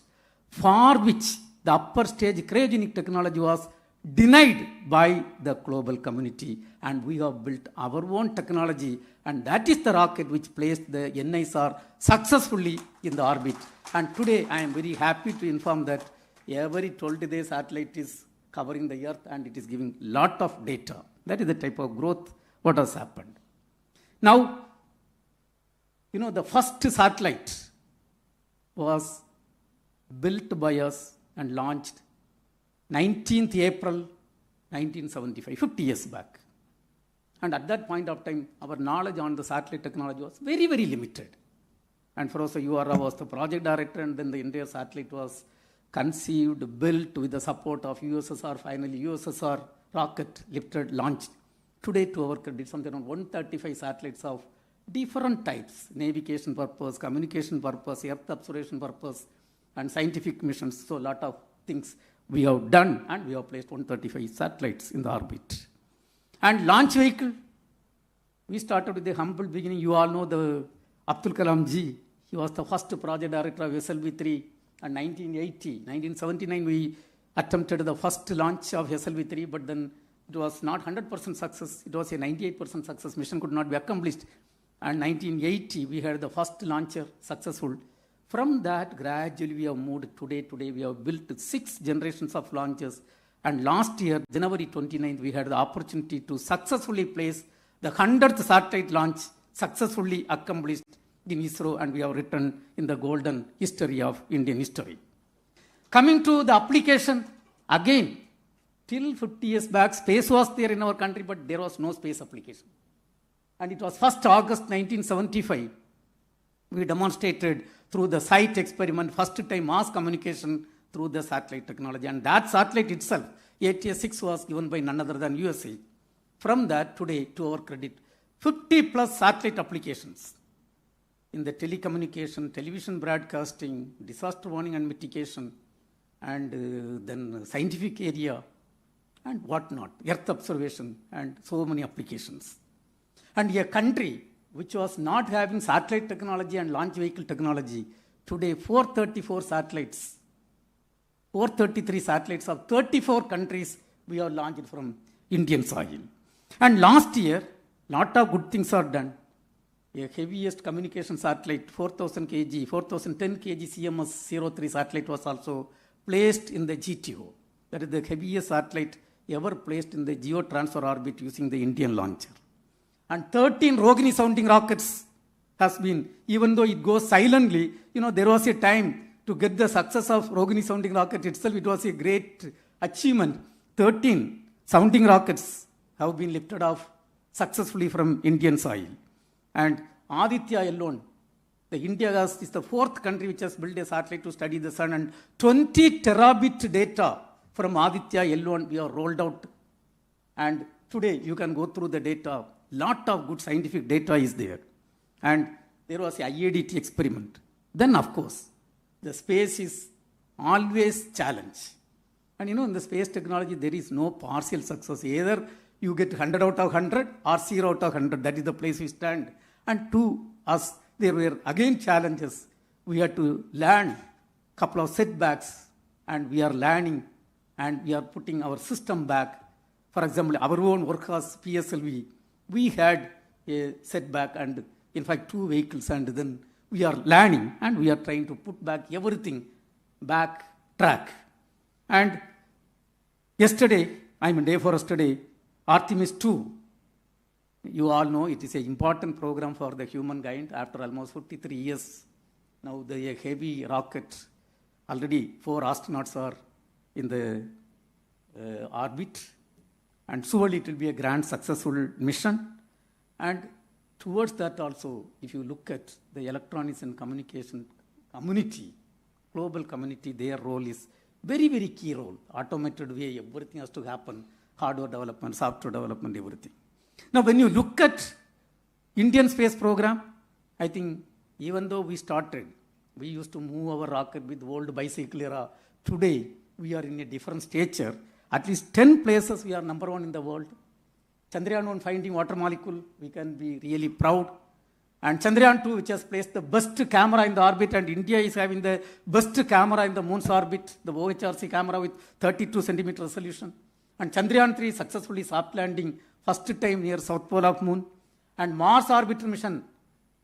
for which the upper stage cryogenic technology was denied by the global community. And we have built our own technology, and that is the rocket which placed the NISR successfully in the orbit. And today I am very happy to inform that every 12 days satellite is covering the earth and it is giving lot of data. That is the type of growth what has happened. Now, the first satellite was built by us and launched 19th April 1975, 50 years back. And at that point of time, our knowledge on the satellite technology was very, very limited. And for us, URA was the project director, and then the entire satellite was conceived, built with the support of USSR. Finally, USSR rocket lifted, launched. Today, to our credit, something around 135 satellites of different types: navigation purpose, communication purpose, earth observation purpose, and scientific missions. So, a lot of things we have done, and we have placed 135 satellites in the orbit. And launch vehicle, we started with the humble beginning. You all know the Abdul Kalam ji. He was the first project director of SLV-3. And 1979, we attempted the first launch of SLV-3, but then it was not 100% success. It was a 98% success. Mission could not be accomplished. And 1980, we had the first launcher successful. From that, gradually we have moved. Today we have built 6 generations of launchers. And last year, January 29th, we had the opportunity to successfully place the 100th satellite launch successfully accomplished in ISRO, and we have written in the golden history of Indian history. Coming to the application, again, till 50 years back, space was there in our country, but there was no space application. And it was 1st August 1975, we demonstrated through the SITE experiment, first time mass communication through the satellite technology. And that satellite itself, ATS-6, was given by none other than USA. From that, today, to our credit, 50 plus satellite applications in the telecommunication, television broadcasting, disaster warning and mitigation, and then scientific area, and whatnot, earth observation, and so many applications. And a country which was not having satellite technology and launch vehicle technology, today 434 satellites, 433 satellites of 34 countries we have launched from Indian soil. And last year, lot of good things are done. a heaviest communication satellite, 4000 kg, 4010 kg CMS-03 satellite was also placed in the GTO. That is the heaviest satellite ever placed in the geotransfer orbit using the Indian launcher. And 13 Rohini sounding rockets has been, even though it goes silently, there was a time to get the success of Rohini sounding rocket itself. It was a great achievement. 13 sounding rockets have been lifted off successfully from Indian soil. And Aditya alone, India is the fourth country which has built a satellite to study the sun, and 20 terabit data from Aditya alone we have rolled out. And today you can go through the data. Lot of good scientific data is there. And there was a IEEE experiment. Then of course, the space is always challenge. And in the space technology, there is no partial success. Either you get 100 out of 100 or 0 out of 100. That is the place we stand. And to us, there were again challenges. We had to learn a couple of setbacks, and we are learning, and we are putting our system back. For example, our own workhorse PSLV, we had a setback, and in fact 2 vehicles, and then we are learning, and we are trying to put back everything back track. And yesterday, day for yesterday, Artemis 2, you all know it is an important program for the humankind after almost 53 years. Now the heavy rocket, already 4 astronauts are in the orbit, and surely it will be a grand successful mission. And towards that also, if you look at the electronics and communication community, global community, their role is very, very key role. Automated way, everything has to happen. Hardware development, software development, everything. Now, when you look at Indian space program, I think even though we used to move our rocket with old bicycle era. Today, we are in a different stature. At least 10 places we are number 1 in the world. Chandrayaan 1 finding water molecule, we can be really proud. And Chandrayaan 2, which has placed the best camera in the orbit, and India is having the best camera in the moon's orbit, the OHRC camera with 32 centimeter resolution. And Chandrayaan 3 successfully soft landing, first time near South Pole of Moon. And Mars orbiter mission,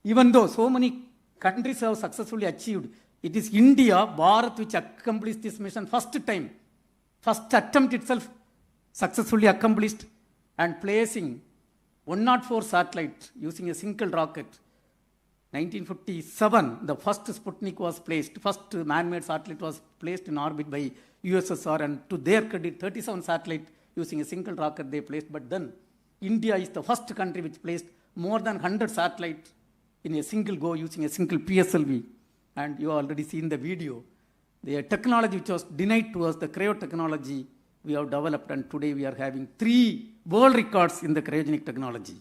even though so many countries have successfully achieved, it is India, Bharat, which accomplished this mission first time. First attempt itself successfully accomplished, and placing 104 satellite using a single rocket. 1957, the first Sputnik was placed, first man-made satellite was placed in orbit by USSR, and to their credit, 37 satellite using a single rocket they placed. But then India is the first country which placed more than 100 satellites in a single go using a single PSLV. And you have already seen the video. The technology which was denied to us, the cryo technology, we have developed, and today we are having 3 world records in the cryogenic technology.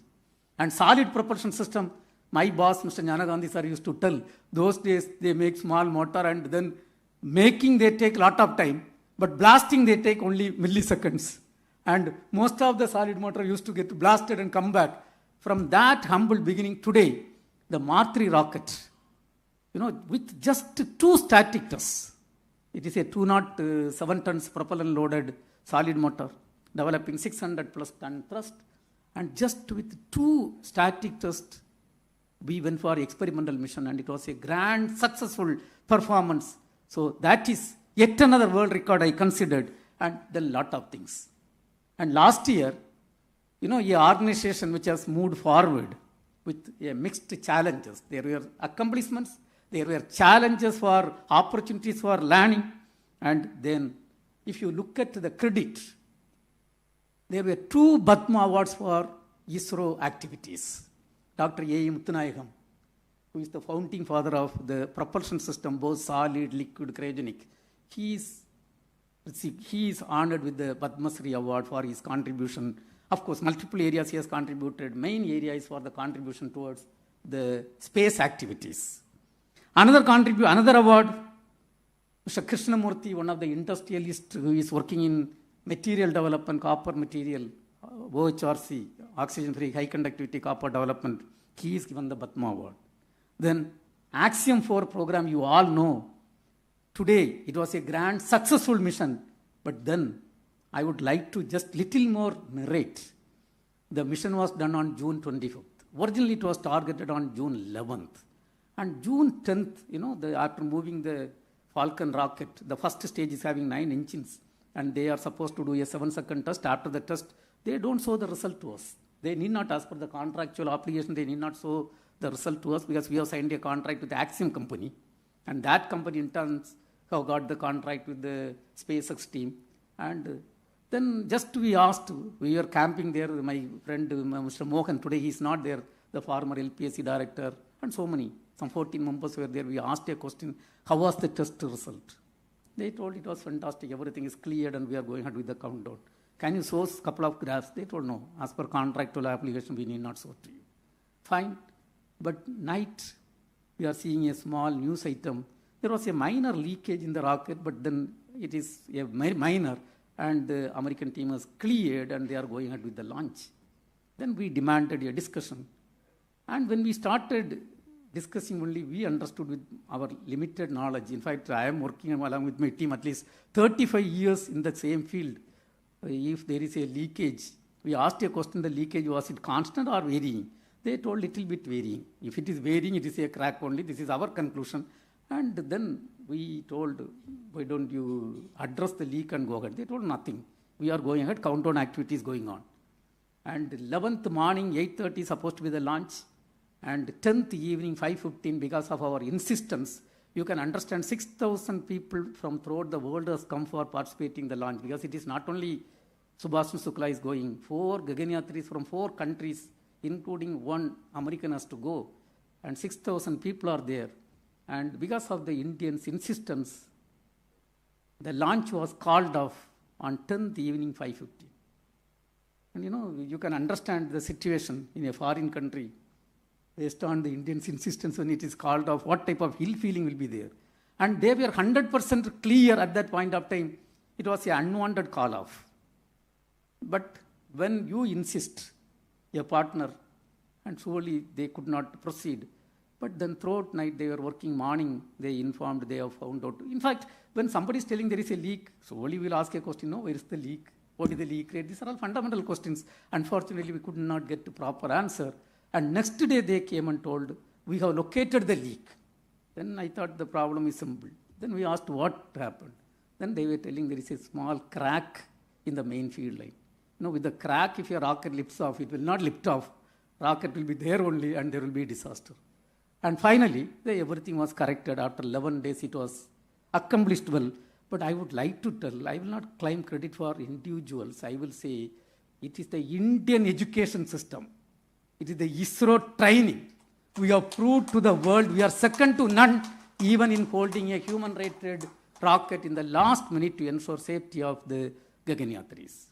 And solid propulsion system, my boss, Mr. Jnana Gandhi sir, used to tell, those days they make small motor, and then making they take lot of time, but blasting they take only milliseconds. And most of the solid motor used to get blasted and come back. From that humble beginning today, the Mark 3 rocket, with just 2 static tests. It is a 207 tons propellant loaded solid motor, developing 600 plus ton thrust. And just with 2 static tests, we went for experimental mission, and it was a grand successful performance. So that is yet another world record I considered, and a lot of things. And last year, an organization which has moved forward with a mixed challenges. There were accomplishments, there were challenges for opportunities for learning. And then if you look at the credit, there were 2 Padma Awards for ISRO activities. Dr. A. Muthanayagam, who is the founding father of the propulsion system, both solid, liquid, cryogenic, he is honored with the Padma Shri Award for his contribution. Of course, multiple areas he has contributed. Main area is for the contribution towards the space activities. Another award, Mr. Krishnamurthy, one of the industrialists who is working in material development, copper material, OHRC, oxygen-free high conductivity copper development, he is given the Padma Award. Then Axiom 4 program, you all know. Today, it was a grand successful mission, but then I would like to just little more narrate. The mission was done on June 25th. Originally, it was targeted on June 11th. And June 10th, after moving the Falcon rocket, the first stage is having 9 engines, and they are supposed to do a 7-second test. After the test, they don't show the result to us. They need not, as per the contractual obligation, they need not show the result to us because we have signed a contract with the Axiom company. And that company in turn have got the contract with the SpaceX team. And then just we asked, we were camping there, my friend Mr. Mohan, today he's not there, the former LPSC director, and so many, some 14 members were there. We asked a question, how was the test result? They told it was fantastic, everything is cleared and we are going ahead with the countdown. Can you show us a couple of graphs? They told no, as per contractual application we need not show to you. Fine, but night we are seeing a small news item. There was a minor leakage in the rocket, but then it is a minor, and the American team has cleared and they are going ahead with the launch. Then we demanded a discussion. And when we started discussing only, we understood with our limited knowledge. In fact, I am working along with my team at least 35 years in the same field. If there is a leakage, we asked a question, the leakage, was it constant or varying? They told little bit varying. If it is varying, it is a crack only. This is our conclusion. And then we told, why don't you address the leak and go ahead? They told nothing. We are going ahead, countdown activities going on. And 11th morning, 8:30 supposed to be the launch. And 10th evening, 5:15, because of our insistence, you can understand 6,000 people from throughout the world has come for participating in the launch, because it is not only Subhash Shukla is going, 4 Gaganyatris from 4 countries, including 1 American has to go, and 6,000 people are there. And because of the Indians' insistence, the launch was called off on 10th evening, 5:15. And you can understand the situation in a foreign country. Based on the Indians' insistence, when it is called off, what type of ill feeling will be there? And they were 100% clear at that point of time. It was an unwanted call off. But when you insist, your partner, and surely they could not proceed. But then throughout night they were working, morning they informed, they have found out. In fact, when somebody is telling there is a leak, surely we will ask a question, no, where is the leak? What is the leak rate? These are all fundamental questions. Unfortunately, we could not get a proper answer. And next day they came and told, we have located the leak. Then I thought the problem is simple. Then we asked what happened. Then they were telling there is a small crack in the main field line. With the crack, if your rocket lifts off, it will not lift off. Rocket will be there only and there will be disaster. And finally, everything was corrected. After 11 days, it was accomplished well. But I would like to tell, I will not claim credit for individuals. I will say it is the Indian education system. It is the ISRO training. We have proved to the world we are second to none, even in holding a human-rated rocket in the last minute to ensure safety of the Gaganyatris.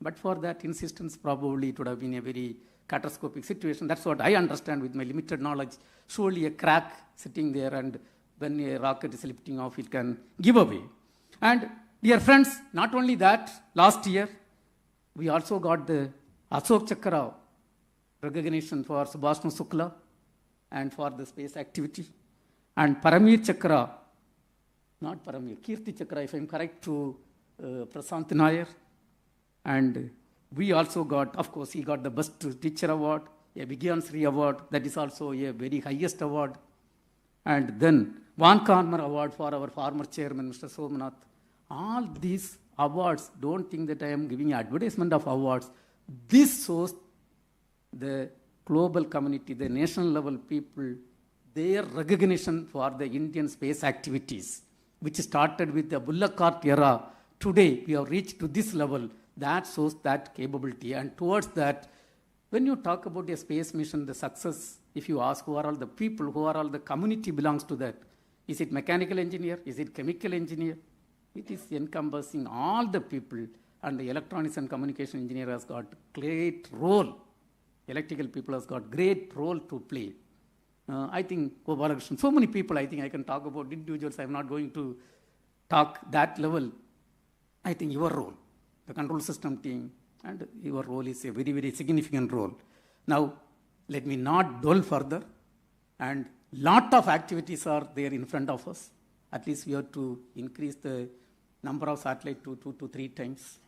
But for that insistence, probably it would have been a very catastrophic situation. That's what I understand with my limited knowledge. Surely a crack sitting there, and when a rocket is lifting off, it can give away. And dear friends, not only that, last year, we also got the Ashok Chakra recognition for Subhash Shukla and for the space activity. And Paramir Chakra, not Paramir, Kirti Chakra, if I'm correct, to Prasant Nair. And we also got, of course, he got the Best Teacher Award, a Vigyan Sri Award, that is also a very highest award. And then Van Karmer Award for our former chairman, Mr. Somanath. All these awards, don't think that I am giving advertisement of awards. This shows the global community, the national level people, their recognition for the Indian space activities, which started with the bullock cart era. Today, we have reached to this level. That shows that capability. And towards that, when you talk about a space mission, the success, if you ask who are all the people, who are all the community belongs to that, is it mechanical engineer? Is it chemical engineer? It is encompassing all the people, and the electronics and communication engineer has got great role. Electrical people has got great role to play. I think Gopalakrishnan, so many people I think I can talk about individuals. I'm not going to talk that level. I think your role, the control system team, and your role is a very, very significant role. Now, let me not dwell further. And lot of activities are there in front of us. At least we have to increase the number of satellites to 2 to 3 times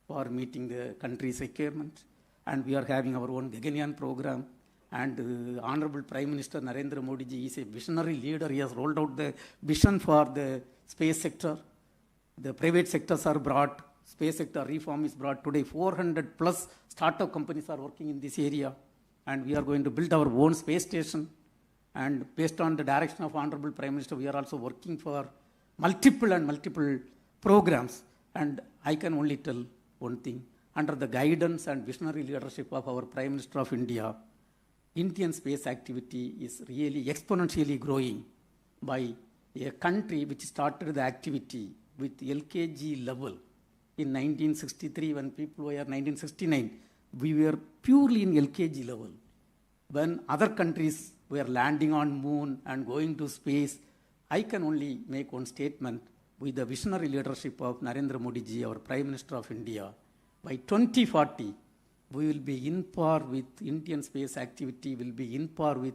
for meeting the country's requirement. And we are having our own Gaganyaan program. And Honorable Prime Minister Narendra Modi ji is a visionary leader. He has rolled out the vision for the space sector. The private sectors are brought, space sector reform is brought. Today 400 plus startup companies are working in this area, and we are going to build our own space station. And based on the direction of Honorable Prime Minister, we are also working for multiple programs. And I can only tell one thing: under the guidance and visionary leadership of our Prime Minister of India, Indian space activity is really exponentially growing by a country which started the activity with LKG level in 1963 when people were 1969. We were purely in LKG level. When other countries were landing on moon and going to space, I can only make one statement: with the visionary leadership of Narendra Modi ji, our Prime Minister of India, by 2040, we will be in par with Indian space activity, will be in par with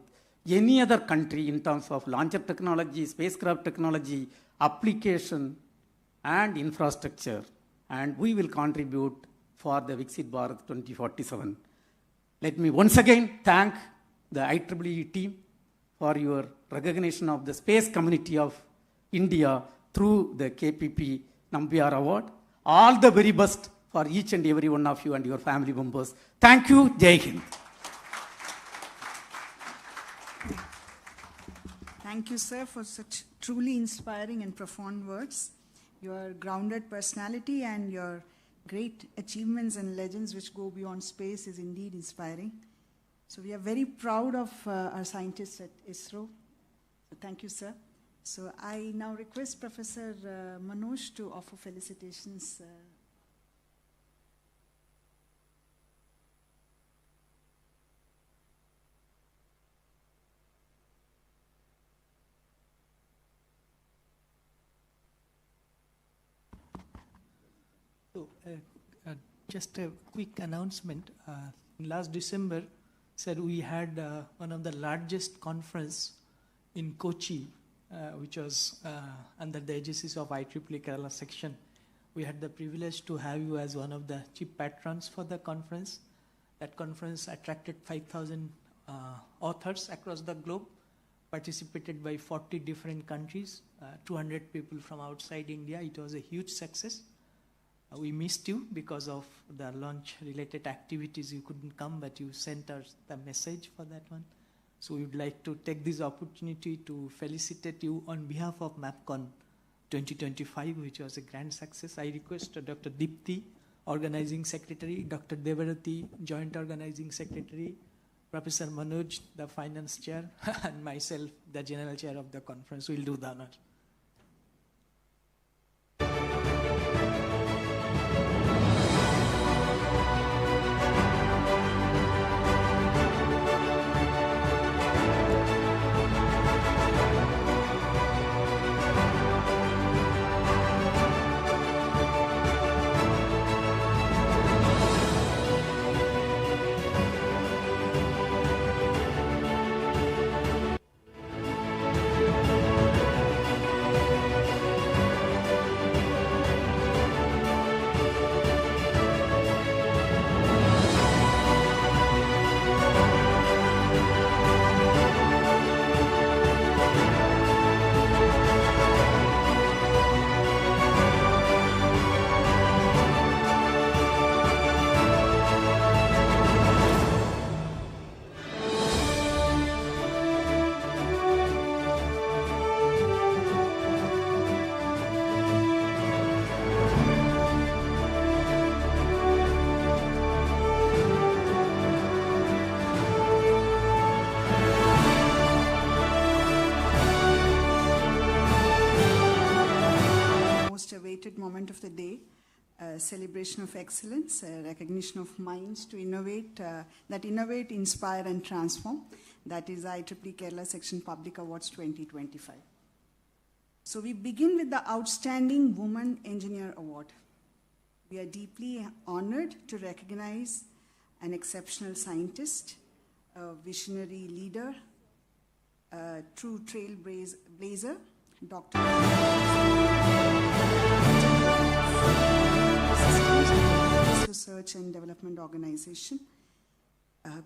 any other country in terms of launcher technology, spacecraft technology, application, and infrastructure. And we will contribute for the Viksit Bharat 2047. Let me once again thank the IEEE team for your recognition of the space community of India through the KPP Nambiar Award. All the very best for each and every one of you and your family members. Thank you. Jai Hind. Thank you, sir, for such truly inspiring and profound words. Your grounded personality and your great achievements and legends which go beyond space is indeed inspiring. So we are very proud of our scientists at ISRO. So thank you, sir. So I now request Professor Manoj to offer felicitations. So, just a quick announcement. Last December, sir, we had one of the largest conference in Kochi, which was under the aegis of IEEE Kerala Section. We had the privilege to have you as one of the chief patrons for the conference. That conference attracted 5,000 authors across the globe, participated by 40 different countries, 200 people from outside India. It was a huge success. We missed you because of the launch-related activities. You couldn't come, but you sent us the message for that one. So we would like to take this opportunity to felicitate you on behalf of MapCon 2025, which was a grand success. I request Dr. Dipti, Organizing Secretary, Dr. Devarati, Joint Organizing Secretary, Professor Manoj, the Finance Chair, and myself, the General Chair of the conference, will do the honor. Moment of the day, celebration of excellence, recognition of minds to innovate, that innovate, inspire, and transform. That is IEEE Kerala Section Public Awards 2025. So we begin with the Outstanding Woman Engineer Award. We are deeply honored to recognize an exceptional scientist, a visionary leader, a true trailblazer, Dr. Research and Development Organization.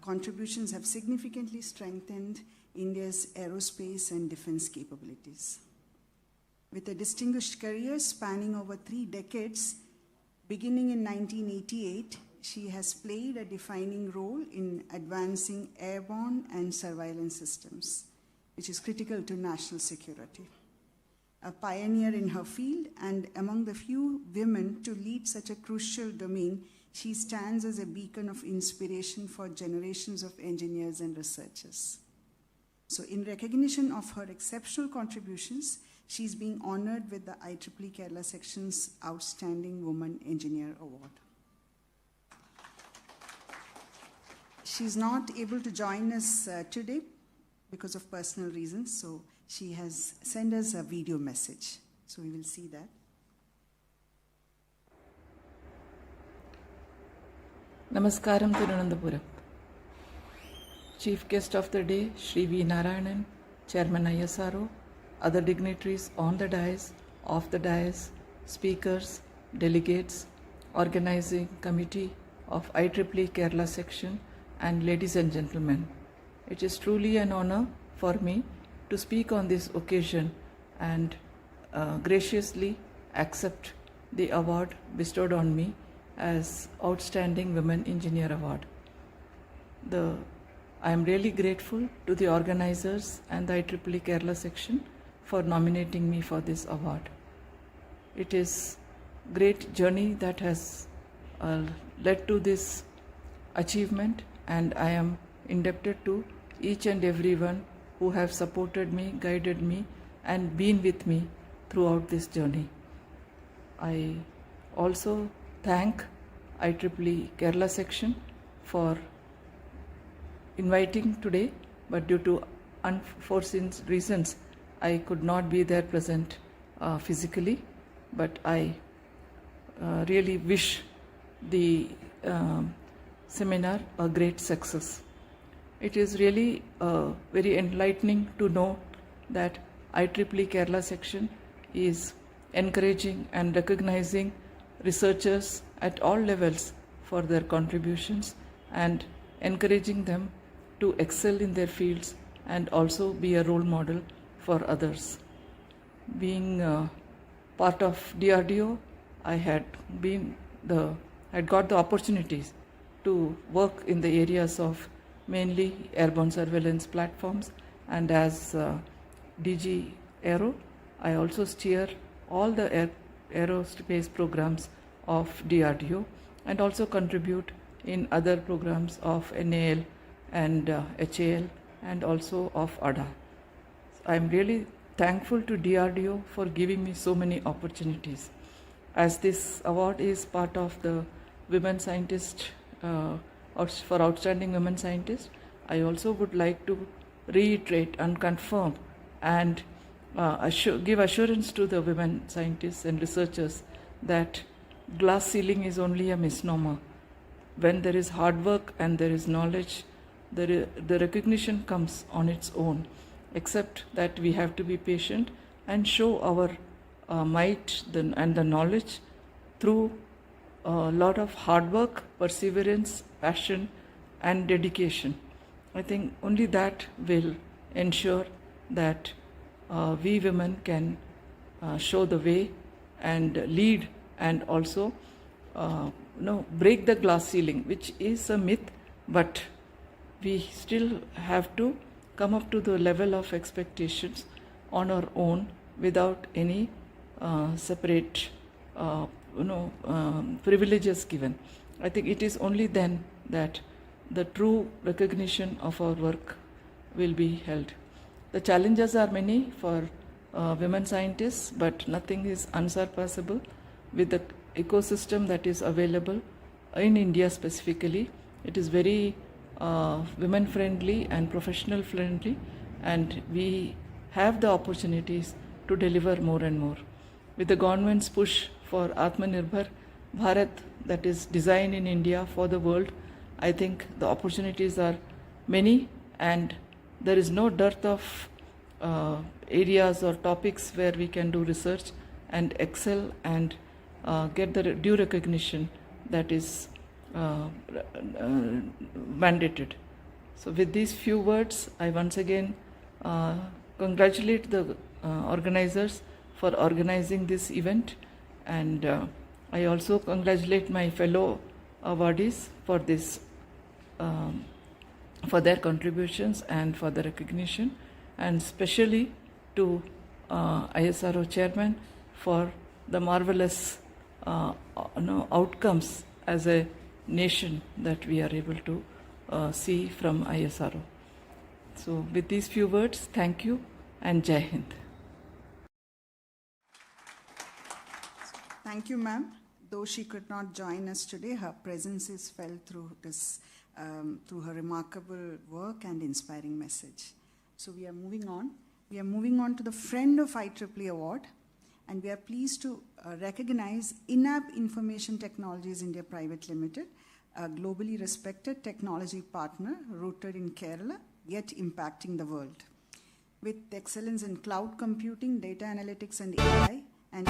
contributions have significantly strengthened India's aerospace and defense capabilities. With a distinguished career spanning over 3 decades, beginning in 1988, she has played a defining role in advancing airborne and surveillance systems, which is critical to national security. A pioneer in her field and among the few women to lead such a crucial domain, she stands as a beacon of inspiration for generations of engineers and researchers. So in recognition of her exceptional contributions, she is being honored with the IEEE Kerala Section's Outstanding Woman Engineer Award. She is not able to join us today because of personal reasons, so she has sent us a video message. So we will see that. Namaskaram Tirunandapuram. Chief guest of the day, Shri V. Narayanan, Chairman ISRO, other dignitaries on the dais, off the dais, speakers, delegates, organizing committee of IEEE Kerala Section, and ladies and gentlemen. It is truly an honor for me to speak on this occasion and graciously accept the award bestowed on me as Outstanding Women Engineer Award. I am really grateful to the organizers and the IEEE Kerala Section for nominating me for this award. It is a great journey that has led to this achievement, and I am indebted to each and everyone who have supported me, guided me, and been with me throughout this journey. I also thank IEEE Kerala Section for inviting today, but due to unforeseen reasons, I could not be there present physically, but I really wish the seminar a great success. It is really very enlightening to know that IEEE Kerala Section is encouraging and recognizing researchers at all levels for their contributions and encouraging them to excel in their fields and also be a role model for others. Being part of DRDO, I had got the opportunities to work in the areas of mainly airborne surveillance platforms, and as DG Aero, I also steer all the aerospace programs of DRDO and also contribute in other programs of NAL and HAL and also of ADA. I am really thankful to DRDO for giving me so many opportunities. As this award is part of the Women Scientist for Outstanding Women Scientists, I also would like to reiterate and confirm and give assurance to the women scientists and researchers that glass ceiling is only a misnomer. When there is hard work and there is knowledge, the recognition comes on its own, except that we have to be patient and show our might and the knowledge through a lot of hard work, perseverance, passion, and dedication. I think only that will ensure that we women can show the way and lead and also break the glass ceiling, which is a myth, but we still have to come up to the level of expectations on our own without any separate privileges given. I think it is only then that the true recognition of our work will be held. The challenges are many for women scientists, but nothing is unsurpassable with the ecosystem that is available in India specifically. It is very women friendly and professional friendly, and we have the opportunities to deliver more and more. With the government's push for Atmanirbhar Bharat, that is designed in India for the world, I think the opportunities are many, and there is no dearth of areas or topics where we can do research and excel and get the due recognition that is mandated. So with these few words, I once again congratulate the organizers for organizing this event, and I also congratulate my fellow awardees for this, for their contributions and for the recognition, and especially to ISRO chairman for the marvelous outcomes as a nation that we are able to see from ISRO. So with these few words, thank you and Jai Hind. Thank you, ma'am. Though she could not join us today, her presence is felt through this, through her remarkable work and inspiring message. So we are moving on. We are moving on to the Friend of IEEE Award, and we are pleased to recognize In-App Information Technologies India Private Limited, a globally respected technology partner rooted in Kerala, yet impacting the world. With excellence in cloud computing, data analytics and AI, and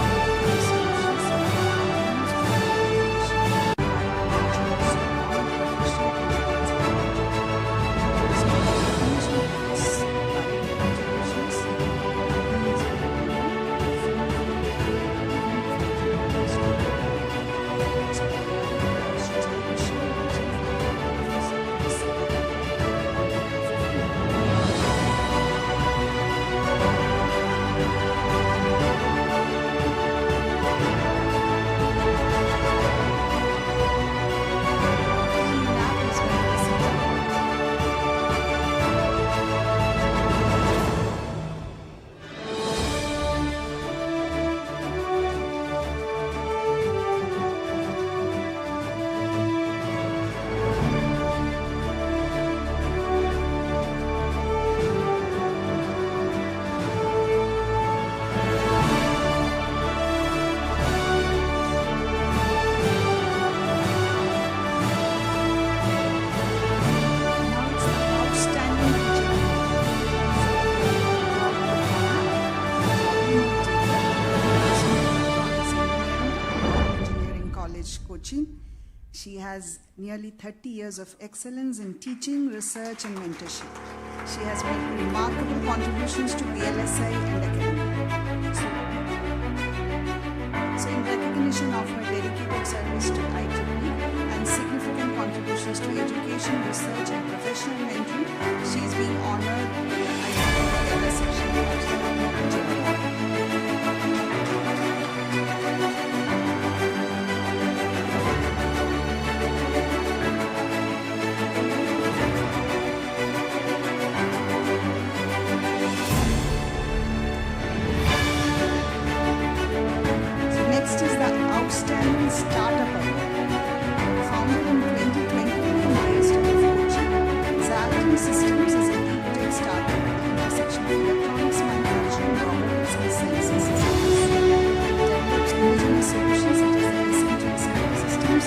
She has nearly 30 years of excellence in teaching, research, and mentorship. She has made remarkable contributions to VLSI and academia. So in recognition of her dedicated service to IEEE and significant contributions to education, research, and professional mentoring, she is being honored with the IEEE Kerala Section of Outstanding Startup Award. Founded in 2020 and based out of Kochi, Zalton Systems is a deep tech startup at the intersection of electronics manufacturing, robotics, and sensor systems. It develops indigenous solutions such as the sensor systems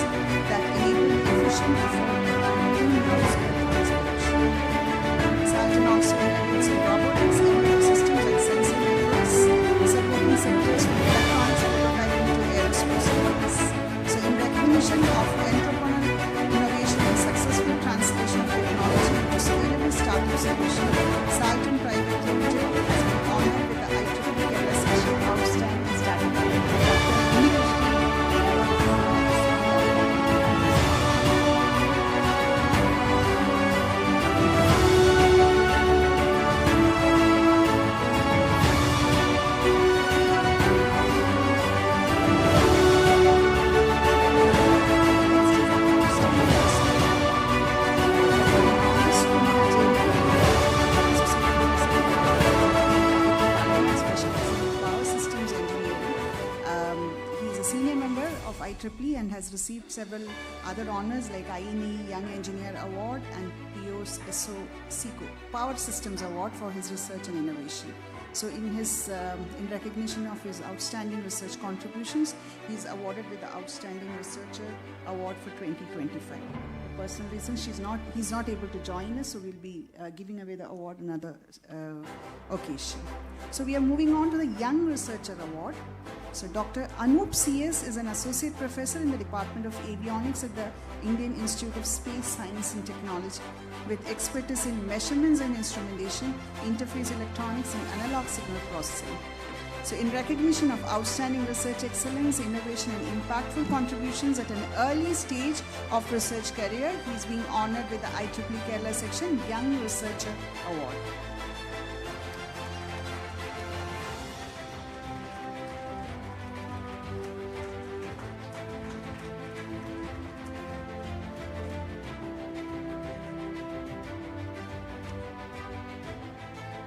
that enable efficient, affordable, and in-house electronics production. Zalton also innovates in robotics, embedded systems, and sensor networks, supporting sectors from electronics to aerospace. So in recognition of entrepreneurial innovation and successful translation of technology into scalable startup solutions, Zalton Private Limited has been honored with the IEEE Kerala Section Outstanding Startup Award. IEEE and has received several other honors like IEEE Young Engineer Award and PO's SICO Power Systems Award for his research and innovation. So in recognition of his outstanding research contributions, he is awarded with the Outstanding Researcher Award for 2025. For personal reasons, he's not able to join us, so we'll be giving away the award another occasion. So we are moving on to the Young Researcher Award. So Dr. Anup CS is an Associate Professor in the Department of Avionics at the Indian Institute of Space Science and Technology with expertise in measurements and instrumentation, interface electronics and analog signal processing. So in recognition of outstanding research excellence, innovation and impactful contributions at an early stage of research career, he is being honored with the IEEE Kerala Section Young Researcher Award.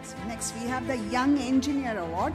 So next we have the Young Engineer Award.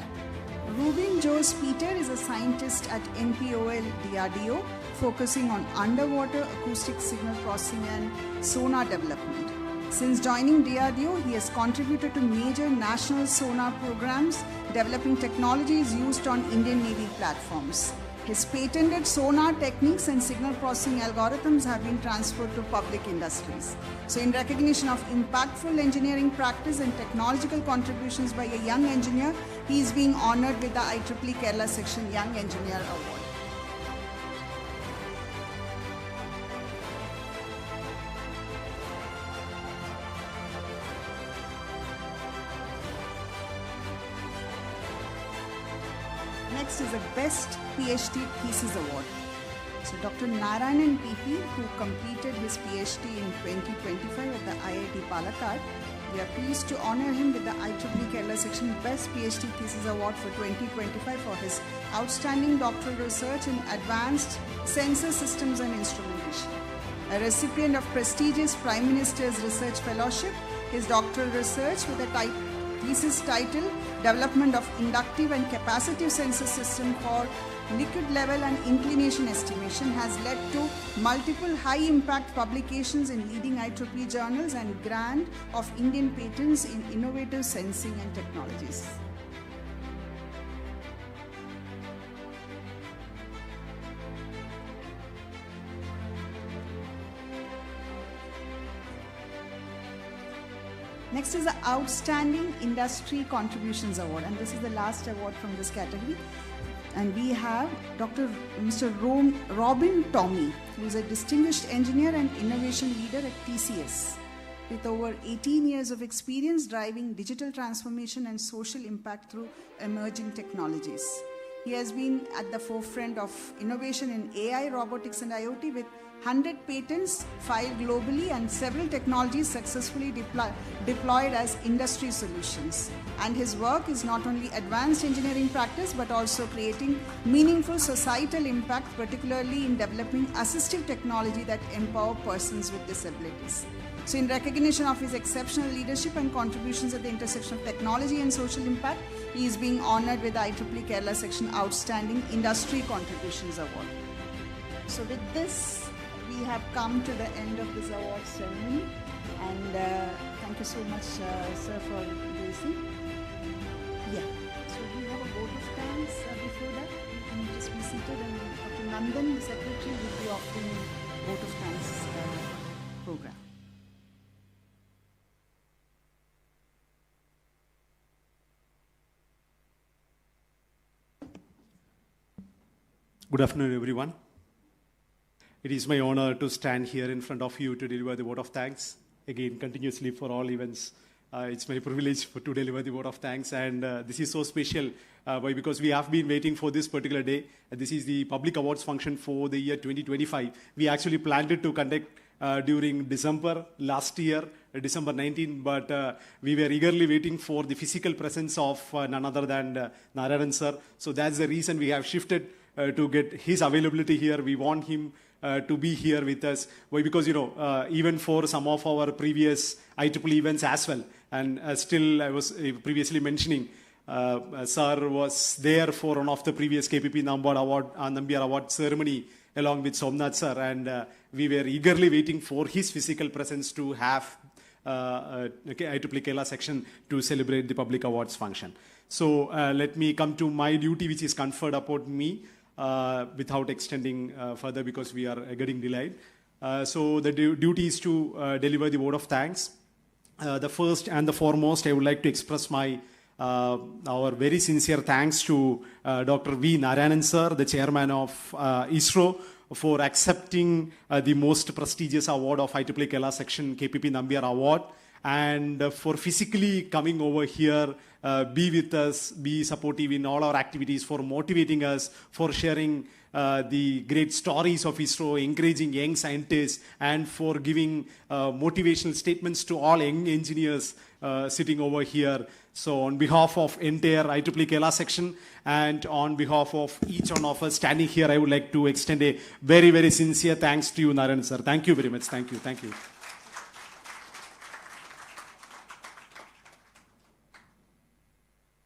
Rubin Jose Peter is a scientist at NPOL DRDO focusing on underwater acoustic signal processing and sonar development. Since joining DRDO, he has contributed to major national sonar programs developing technologies used on Indian Navy platforms. His patented sonar techniques and signal processing algorithms have been transferred to public industries. So in recognition of impactful engineering practice and technological contributions by a young engineer, he is being honored with the IEEE Kerala Section Young Engineer Award. Next is the Best PhD Thesis Award. So Dr. Narayanan PP, who completed his PhD in 2025 at the IIT Palakkad, we are pleased to honor him with the IEEE Kerala Section Best PhD Thesis Award for 2025 for his outstanding doctoral research in advanced sensor systems and instrumentation. A recipient of prestigious Prime Minister's Research Fellowship, his doctoral research with a thesis title Development of Inductive and Capacitive Sensor System for Liquid Level and Inclination Estimation has led to multiple high-impact publications in leading IEEE journals and grant of Indian patents in innovative sensing and technologies. Next is the Outstanding Industry Contributions Award, and this is the last award from this category. And we have Mr. Robin Tommy, who is a distinguished engineer and innovation leader at TCS, with over 18 years of experience driving digital transformation and social impact through emerging technologies. He has been at the forefront of innovation in AI, robotics, and IoT with 100 patents filed globally and several technologies successfully deployed as industry solutions. And his work is not only advanced engineering practice but also creating meaningful societal impact, particularly in developing assistive technology that empower persons with disabilities. So in recognition of his exceptional leadership and contributions at the intersection of technology and social impact, he is being honored with the IEEE Kerala Section Outstanding Industry Contributions Award. So with this, we have come to the end of this award ceremony, and thank you so much, sir, for gracing. Yeah. So we have a vote of thanks before that. You can just be seated, and Dr. Nandan, the secretary, will be offering vote of thanks program. Good afternoon, everyone. It is my honor to stand here in front of you to deliver the vote of thanks. Again, continuously for all events. It's my privilege to deliver the vote of thanks, and this is so special because we have been waiting for this particular day. This is the public awards function for the year 2025. We actually planned it to conduct during December last year, December 19, but we were eagerly waiting for the physical presence of none other than Narayanan sir. So that's the reason we have shifted to get his availability here. We want him to be here with us. Why? Because, even for some of our previous IEEE events as well, and still I was previously mentioning, sir was there for one of the previous KPP Nambiar Award ceremony along with Somnath sir, and we were eagerly waiting for his physical presence to have IEEE Kerala section to celebrate the public awards function. So let me come to my duty, which is conferred upon me, without extending further because we are getting delayed. So the duty is to deliver the vote of thanks. The first and the foremost, I would like to express my our very sincere thanks to Dr. V. Narayanan sir, the chairman of ISRO, for accepting the most prestigious award of IEEE Kerala Section KPP Nambiar Award, and for physically coming over here, be with us, be supportive in all our activities, for motivating us, for sharing the great stories of ISRO, encouraging young scientists, and for giving motivational statements to all young engineers sitting over here. So on behalf of entire IEEE Kerala Section and on behalf of each one of us standing here, I would like to extend a very, very sincere thanks to you, Narayan sir. Thank you very much. Thank you. Thank you.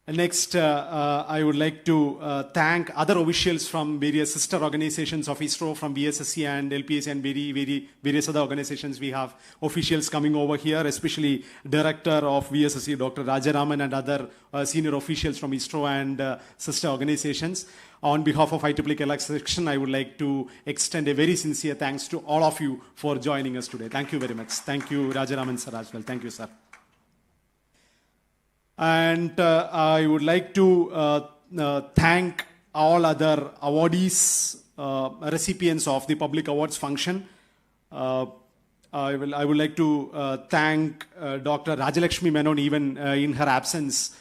Next, I would like to thank other officials from various sister organizations of ISRO, from VSSC and LPS and various other organizations. We have officials coming over here, especially Director of VSSC, Dr. Rajaraman, and other senior officials from ISRO and sister organizations. On behalf of IEEE Kerala Section, I would like to extend a very sincere thanks to all of you for joining us today. Thank you very much. Thank you, Rajaraman sir, as well. Thank you, sir. And I would like to thank all other awardees, recipients of the public awards function. I would like to thank Dr. Rajalakshmi Menon, even in her absence.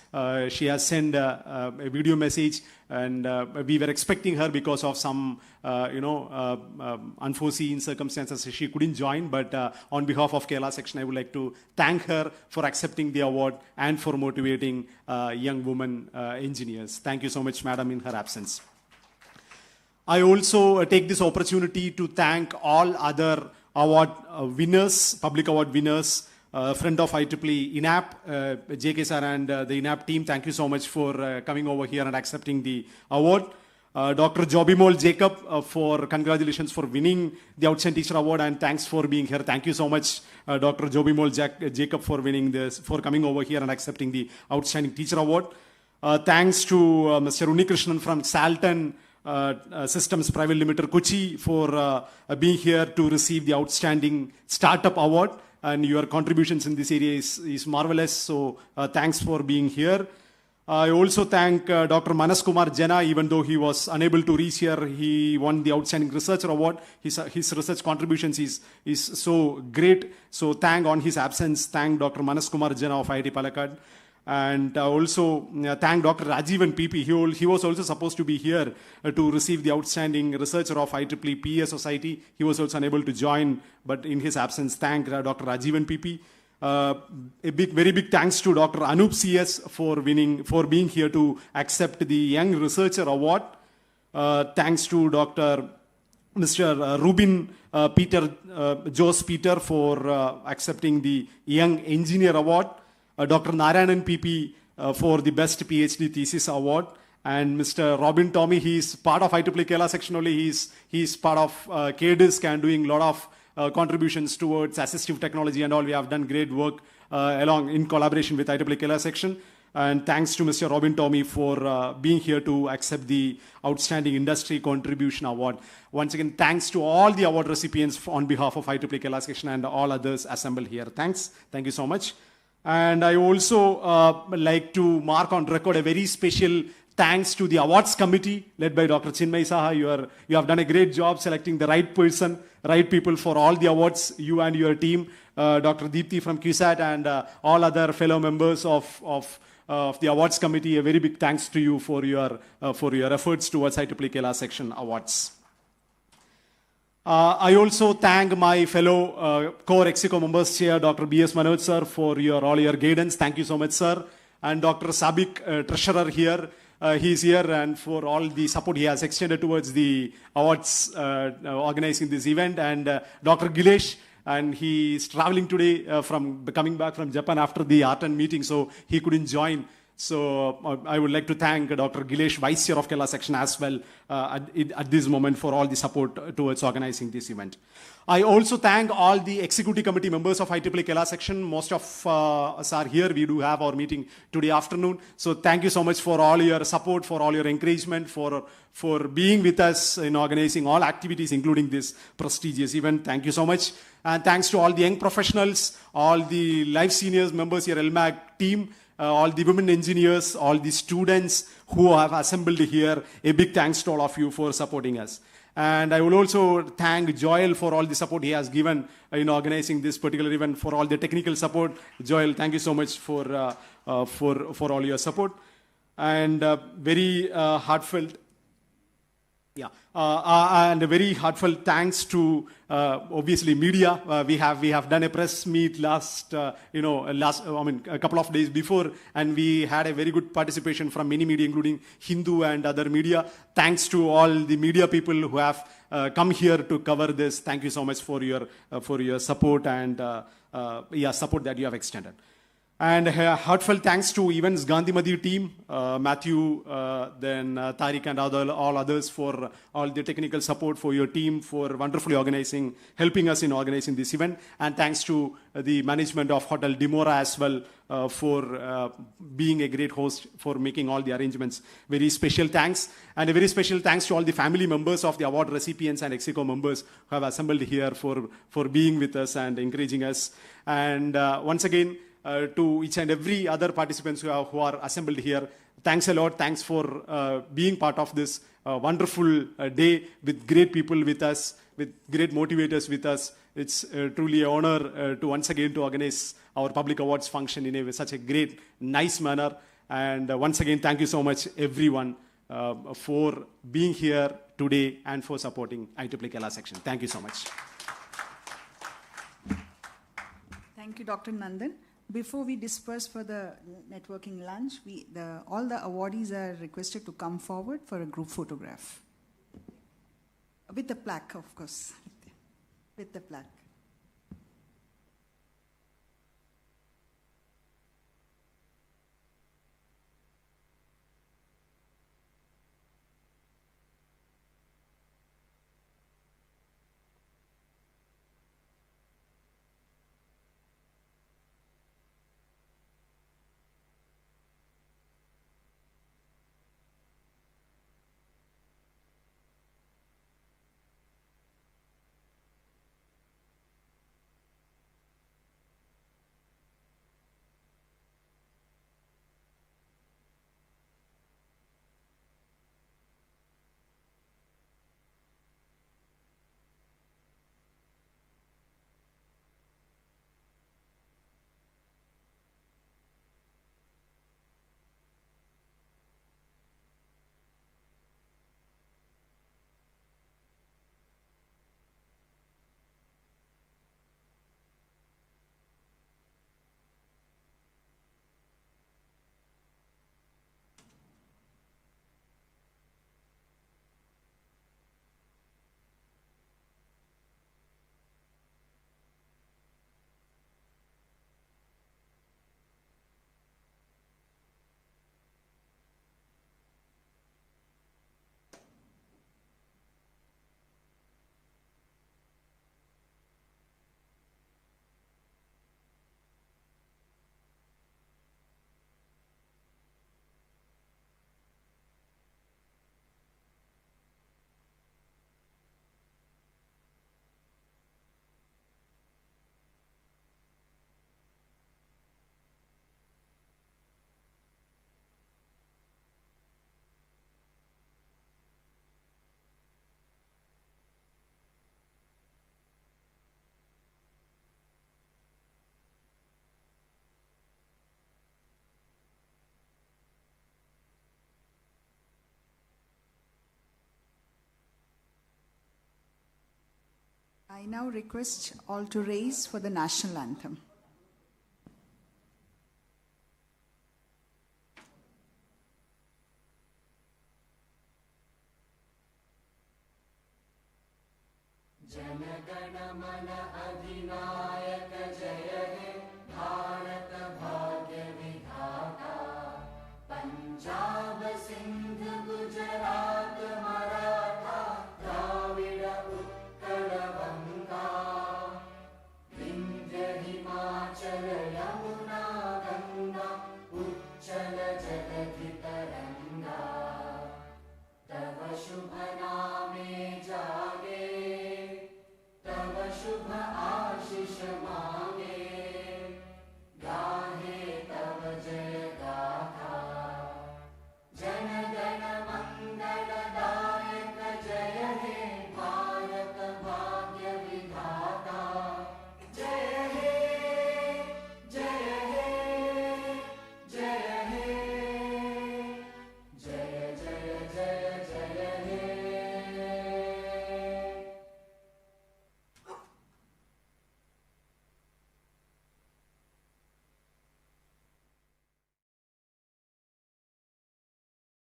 She has sent a video message, and we were expecting her because of some, unforeseen circumstances. She couldn't join, but on behalf of Kerala Section, I would like to thank her for accepting the award and for motivating young women engineers. Thank you so much, madam, in her absence. I also take this opportunity to thank all other award winners, public award winners, friend of IEEE INAP, JK sir and the INAP team. Thank you so much for coming over here and accepting the award. Dr. Jobimol Jacob, for congratulations for winning the Outstanding Teacher Award, and thanks for being here. Thank you so much, Dr. Jobimol Jacob, for winning this, for coming over here and accepting the Outstanding Teacher Award. Thanks to Mr. Unikrishnan from Salton Systems Private Limited, Kochi, for being here to receive the Outstanding Startup Award. And your contributions in this area is marvelous. So thanks for being here. I also thank Dr. Manas Kumar Jena, even though he was unable to reach here. He won the Outstanding Researcher Award. His research contributions is so great. So on his absence, thank Dr. Manas Kumar Jena of IIT Palakkad. And also thank Dr. Rajivan PP. He was also supposed to be here to receive the Outstanding Researcher of IEEE PA Society. He was also unable to join, but in his absence, thank Dr. Rajivan PP. Very big thanks to Dr. Anup CS for being here to accept the Young Researcher Award. Thanks to Dr. Mr. Rubin Peter, Jose Peter, for accepting the Young Engineer Award. Dr. Narayanan PP for the Best PhD Thesis Award. And Mr. Robin Tommy, he's part of IEEE Kerala Section only. He's part of KDISC and doing a lot of contributions towards assistive technology and all. We have done great work in collaboration with IEEE Kerala Section. And thanks to Mr. Robin Tommy for being here to accept the Outstanding Industry Contribution Award. Once again, thanks to all the award recipients on behalf of IEEE Kerala Section and all others assembled here. Thanks. Thank you so much. And I also like to mark on record a very special thanks to the awards committee led by Dr. Chinmay Saha. You have done a great job selecting the right person, right people for all the awards, you and your team. Dr. Deepthi from QSAT and all other fellow members of the awards committee, a very big thanks to you for your efforts towards IEEE Kerala Section Awards. I also thank my fellow core Execo members here, Dr. B.S. Manoj sir, for all your guidance. Thank you so much, sir. And Dr. Sabik, treasurer here, he's here, and for all the support he has extended towards the awards organizing this event. And Dr. Gilesh, and he is traveling today coming back from Japan after the Artan meeting, so he couldn't join. So I would like to thank Dr. Gilesh, Vice Chair of Kerala Section as well at this moment for all the support towards organizing this event. I also thank all the Executive Committee members of IEEE Kerala Section. Most of us are here. We do have our meeting today afternoon. So thank you so much for all your support, for all your encouragement, for being with us in organizing all activities, including this prestigious event. Thank you so much. And thanks to all the young professionals, all the life seniors members here, LMAG team, all the women engineers, all the students who have assembled here. A big thanks to all of you for supporting us. And I will also thank Joel for all the support he has given in organizing this particular event, for all the technical support. Joel, thank you so much for all your support. And very heartfelt. Yeah, and a very heartfelt thanks to obviously media. We have done a press meet a couple of days before, and we had a very good participation from many media, including Hindu and other media. Thanks to all the media people who have come here to cover this. Thank you so much for your support and support that you have extended. And heartfelt thanks to Events Gandhimathi team, Matthew, then Tariq and all others for all the technical support, for your team, for wonderfully helping us in organizing this event. And thanks to the management of Hotel Dimora as well for being a great host, for making all the arrangements. Very special thanks. And a very special thanks to all the family members of the award recipients and Execo members who have assembled here for being with us and encouraging us. And once again, to each and every other participants who are assembled here, thanks a lot. Thanks for being part of this wonderful day with great people with us, with great motivators with us. It's truly an honor to once again to organize our public awards function in such a great, nice manner. And once again, thank you so much, everyone, for being here today and for supporting IEEE Kerala Section. Thank you so much. Thank you, Dr. Nandan. Before we disperse for the networking lunch, all the awardees are requested to come forward for a group photograph. With the plaque, of course. With the plaque. I now request all to raise for the national anthem. Himalaya, Yamuna, Ganga, Uchala.